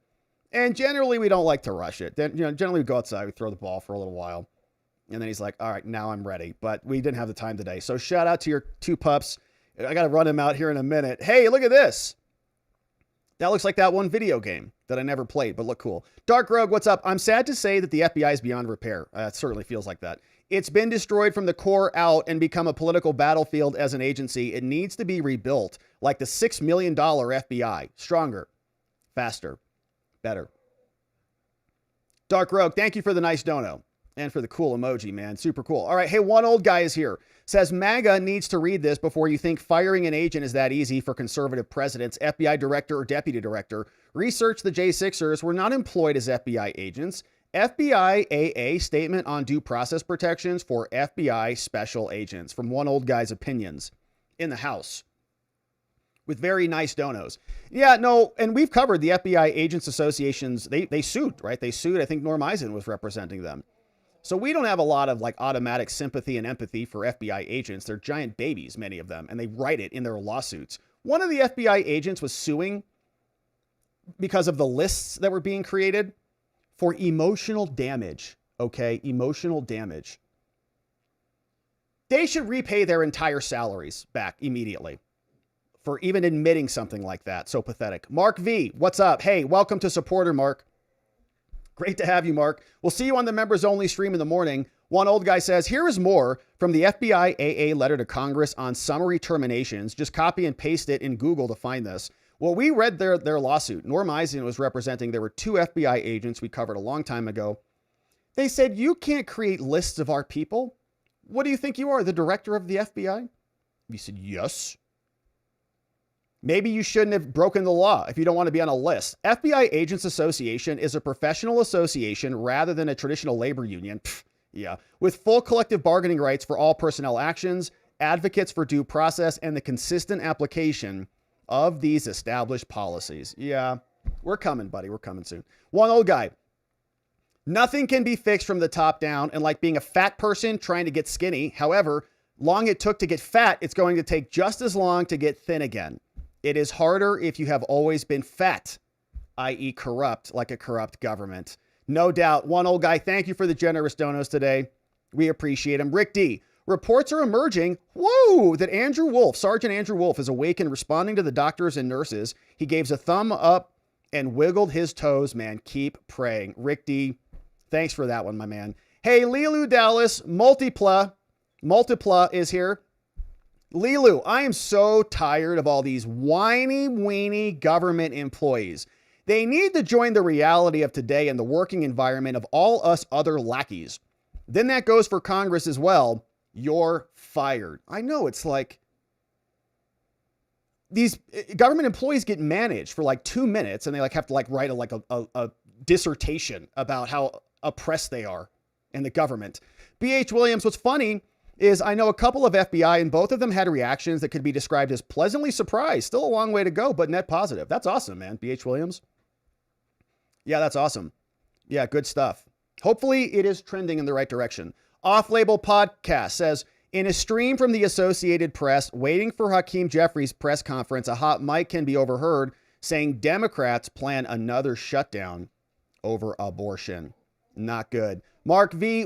And generally, we don't like to rush it. Then, generally we go outside, we throw the ball for a little while. And then he's like, all right, now I'm ready. But we didn't have the time today. So shout out to your two pups. I got to run him out here in a minute. Hey, look at this. That looks like that one video game that I never played, but look cool. Dark Rogue, what's up? I'm sad to say that the FBI is beyond repair. It certainly feels like that. It's been destroyed from the core out and become a political battlefield as an agency. It needs to be rebuilt like the $6 million FBI. Stronger, faster, better. Dark Rogue, thank you for the nice dono and for the cool emoji, man. Super cool. All right. Hey, one old guy is here. Says MAGA needs to read this before you think firing an agent is that easy for conservative presidents, FBI director or deputy director. Research the J6ers were not employed as FBI agents. FBI AA statement on due process protections for FBI special agents from one old guy's opinions in the House with very nice donos. Yeah, no, and we've covered the FBI agents associations. They sued, right? They sued. I think Norm Eisen was representing them. So we don't have a lot of like automatic sympathy and empathy for FBI agents. They're giant babies, many of them, and they write it in their lawsuits. One of the FBI agents was suing because of the lists that were being created for emotional damage, okay? Emotional damage. They should repay their entire salaries back immediately for even admitting something like that. So pathetic. Mark V, what's up? Hey, welcome to Supporter, Mark. Great to have you, Mark. We'll see you on the members only stream in the morning. One old guy says, here is more from the FBI AA letter to Congress on summary terminations. Just copy and paste it in Google to find this. Well, we read their lawsuit. Norm Eisen was representing, there were two FBI agents we covered a long time ago. They said, you can't create lists of our people. What do you think you are, the director of the FBI? We said, yes. Maybe you shouldn't have broken the law if you don't want to be on a list. FBI Agents Association is a professional association rather than a traditional labor union. Pfft, yeah. With full collective bargaining rights for all personnel actions, advocates for due process, and the consistent application of these established policies. Yeah, we're coming, buddy. We're coming soon. One old guy. Nothing can be fixed from the top down, and like being a fat person trying to get skinny, however long it took to get fat, it's going to take just as long to get thin again. It is harder if you have always been fat, i.e. corrupt, like a corrupt government. No doubt. One old guy, thank you for the generous donos today. We appreciate him. Rick D. Reports are emerging, that Andrew Wolf, Sergeant Andrew Wolf, is awake and responding to the doctors and nurses. He gave a thumb up and wiggled his toes, man. Keep praying. Rick D., thanks for that one, my man. Hey, Lilu Dallas, Multipla is here. Lilu, I am so tired of all these whiny, weenie government employees. They need to join the reality of today and the working environment of all us other lackeys. Then that goes for Congress as well. You're fired. I know, it's like these government employees get managed for like 2 minutes and they like have to like write a dissertation about how oppressed they are in the government. B.H. Williams, what's funny is I know a couple of FBI and both of them had reactions that could be described as pleasantly surprised. Still a long way to go, but net positive. That's awesome, man. B.H. Williams. Yeah, that's awesome. Yeah, good stuff. Hopefully it is trending in the right direction. Off-Label Podcast says, in a stream from the Associated Press, waiting for Hakeem Jeffries' press conference, a hot mic can be overheard saying Democrats plan another shutdown over abortion. Not good. Mark V.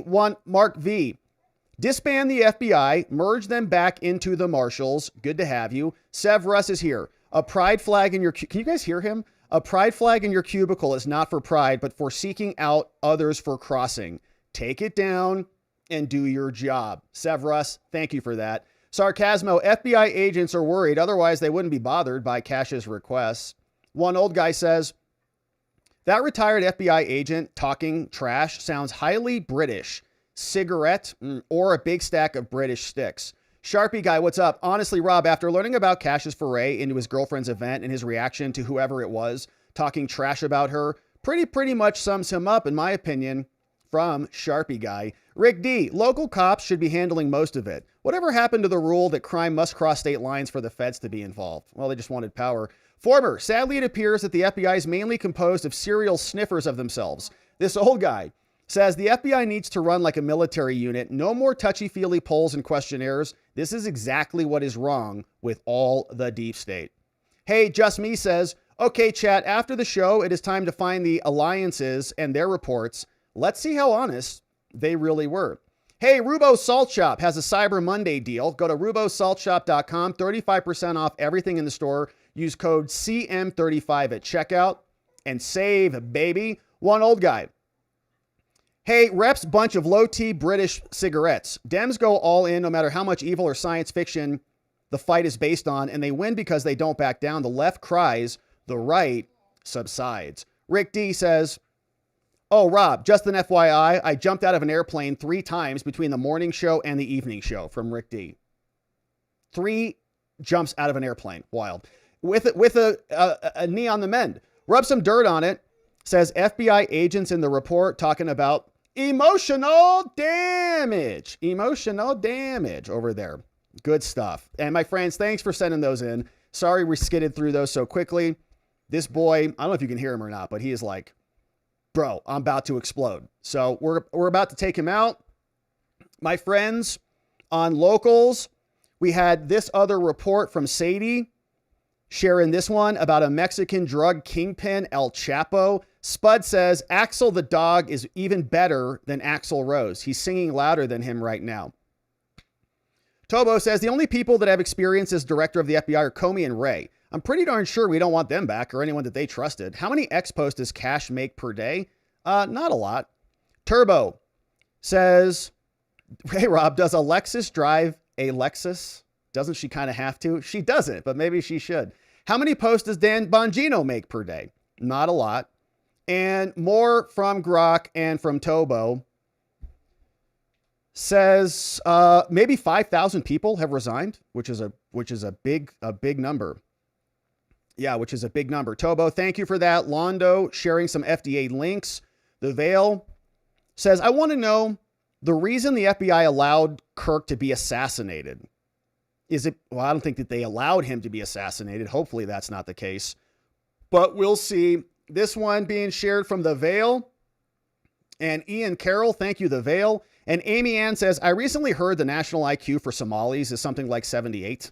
Disband the FBI, merge them back into the Marshals. Good to have you. Sev Russ is here. A pride flag in your... Can you guys hear him? A pride flag in your cubicle is not for pride, but for seeking out others for crossing. Take it down and do your job. Sev Russ, thank you for that. Sarcasmo, FBI agents are worried. Otherwise, they wouldn't be bothered by Cash's requests. One old guy says, that retired FBI agent talking trash sounds highly British. Cigarette or a big stack of British sticks. Sharpie guy, what's up? Honestly, Rob, after learning about Cash's foray into his girlfriend's event and his reaction to whoever it was talking trash about her, pretty much sums him up, in my opinion, from Sharpie guy. Rick D, local cops should be handling most of it. Whatever happened to the rule that crime must cross state lines for the feds to be involved? Well, they just wanted power. Former, sadly, it appears that the FBI is mainly composed of serial sniffers of themselves. This old guy says the FBI needs to run like a military unit. No more touchy-feely polls and questionnaires. This is exactly what is wrong with all the deep state. Hey, Just Me says, okay, chat, after the show, it is time to find the alliances and their reports. Let's see how honest they really were. Hey, Rubo Salt Shop has a Cyber Monday deal. Go to rubosaltshop.com, 35% off everything in the store. Use code CM35 at checkout and save, baby. One old guy. Hey, Rep's bunch of low-T British cigarettes. Dems go all in no matter how much evil or science fiction the fight is based on, and they win because they don't back down. The left cries, the right subsides. Rick D says, oh, Rob, just an FYI, I jumped out of an airplane 3 times between the morning show and the evening show, from Rick D. 3 jumps out of an airplane. Wild. With a knee on the mend. Rub some dirt on it. Says FBI agents in the report talking about emotional damage. Emotional damage over there. Good stuff. And my friends, thanks for sending those in. Sorry we skidded through those so quickly. This boy, I don't know if you can hear him or not, but he is like, bro, I'm about to explode. So we're about to take him out. My friends, on locals, we had this other report from Sadie sharing this one about a Mexican drug kingpin, El Chapo. Spud says, Axel the dog is even better than Axl Rose. He's singing louder than him right now. Tobo says, the only people that have experience as director of the FBI are Comey and Ray. I'm pretty darn sure we don't want them back or anyone that they trusted. How many X-posts does Cash make per day? Not a lot. Turbo says, hey, Rob, does Alexis drive a Lexus? Doesn't she kind of have to? She doesn't, but maybe she should. How many posts does Dan Bongino make per day? Not a lot. And more from Grok and from Tobo says maybe 5,000 people have resigned, which is a big number. Yeah, which is a big number. Tobo, thank you for that. Londo sharing some FDA links. The Veil says, I want to know the reason the FBI allowed Kirk to be assassinated. Is it, well, I don't think that they allowed him to be assassinated. Hopefully that's not the case, but we'll see. This one being shared from The Veil and Ian Carroll. Thank you, The Veil. And Amy Ann says, I recently heard the national IQ for Somalis is something like 78.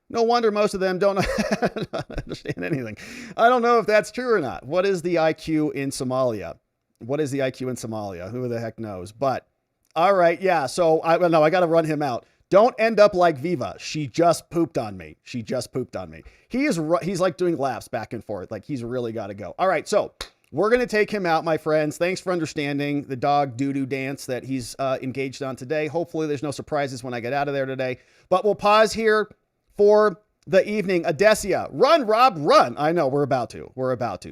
No wonder most of them don't understand anything. I don't know if that's true or not. What is the IQ in Somalia? What is the IQ in Somalia? Who the heck knows? But all right. Yeah. So I got to run him out. Don't end up like Viva. She just pooped on me. She's like doing laps back and forth. Like he's really got to go. All right. So we're going to take him out, my friends. Thanks for understanding the dog doo-doo dance that he's engaged on today. Hopefully there's no surprises when I get out of there today. But we'll pause here for the evening. Adesia, run, Rob, run. I know, we're about to.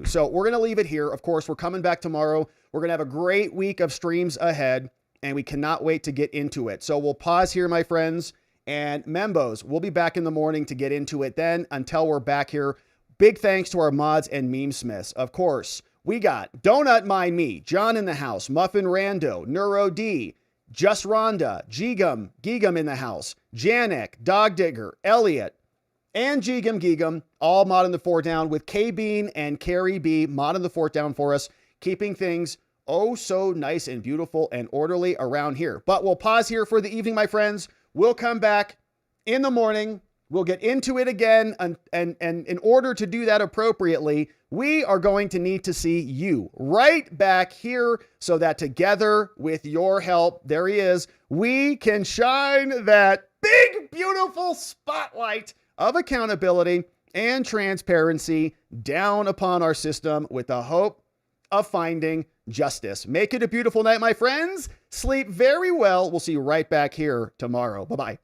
So we're going to leave it here. Of course, we're coming back tomorrow. We're going to have a great week of streams ahead, and we cannot wait to get into it. So we'll pause here, my friends. And Membos, we'll be back in the morning to get into it then. Until we're back here, big thanks to our mods and meme smiths. Of course, we got Donut Mind Me, John in the house, Muffin Rando, Neuro D, Just Rhonda, Geegum in the house, Janek, Dog Digger, Elliot, and Geegum, all modding the fort down with K-Bean and Carrie B modding the fort down for us, keeping things oh so nice and beautiful and orderly around here. But we'll pause here for the evening, my friends. We'll come back in the morning. We'll get into it again. And in order to do that appropriately, we are going to need to see you right back here so that together with your help, there he is, we can shine that big, beautiful spotlight of accountability and transparency down upon our system with the hope of finding justice. Make it a beautiful night, my friends. Sleep very well. We'll see you right back here tomorrow. Bye-bye.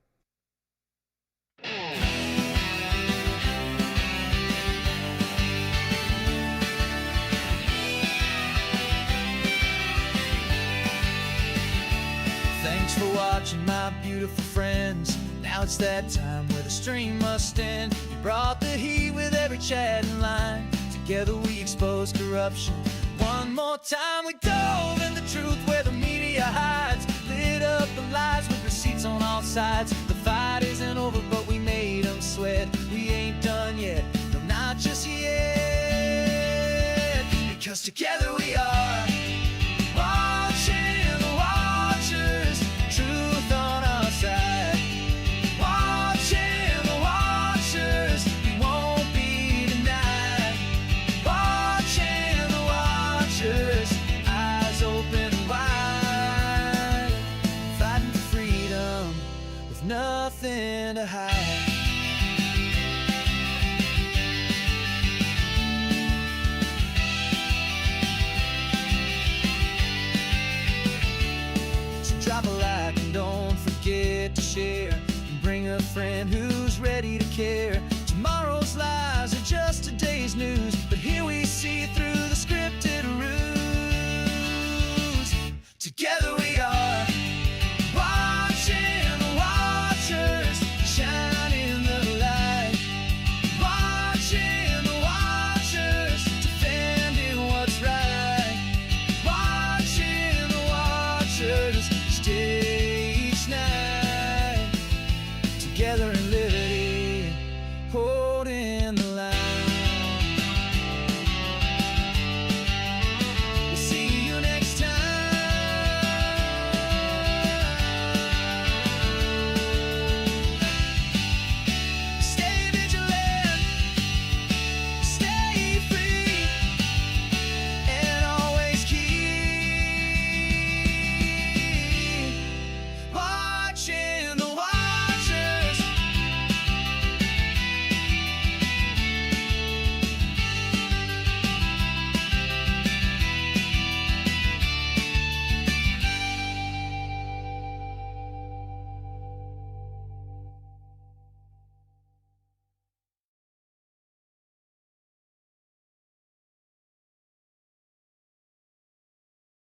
Thanks for watching, my beautiful friends. Now it's that time where the stream must end. You brought the heat with every chat and line. Together we expose corruption. One more time we dove in the truth where the media hides. Lit up the lies with receipts on all sides. The fight isn't over, but we made them sweat. We ain't done yet, no, not just yet. Because together we are watching the watchers. Truth on our side. Watching the watchers. We won't be denied. Watching the watchers. Eyes open wide. Fighting for freedom with nothing to hide. Drop a like and don't forget to share. And bring a friend who's ready to care. Tomorrow's lies are just today's news, but here we see through the scripted ruse. Together we are watching the watchers, shining the light. Watching the watchers, defending what's right. Watching the watchers, stay each night together and live.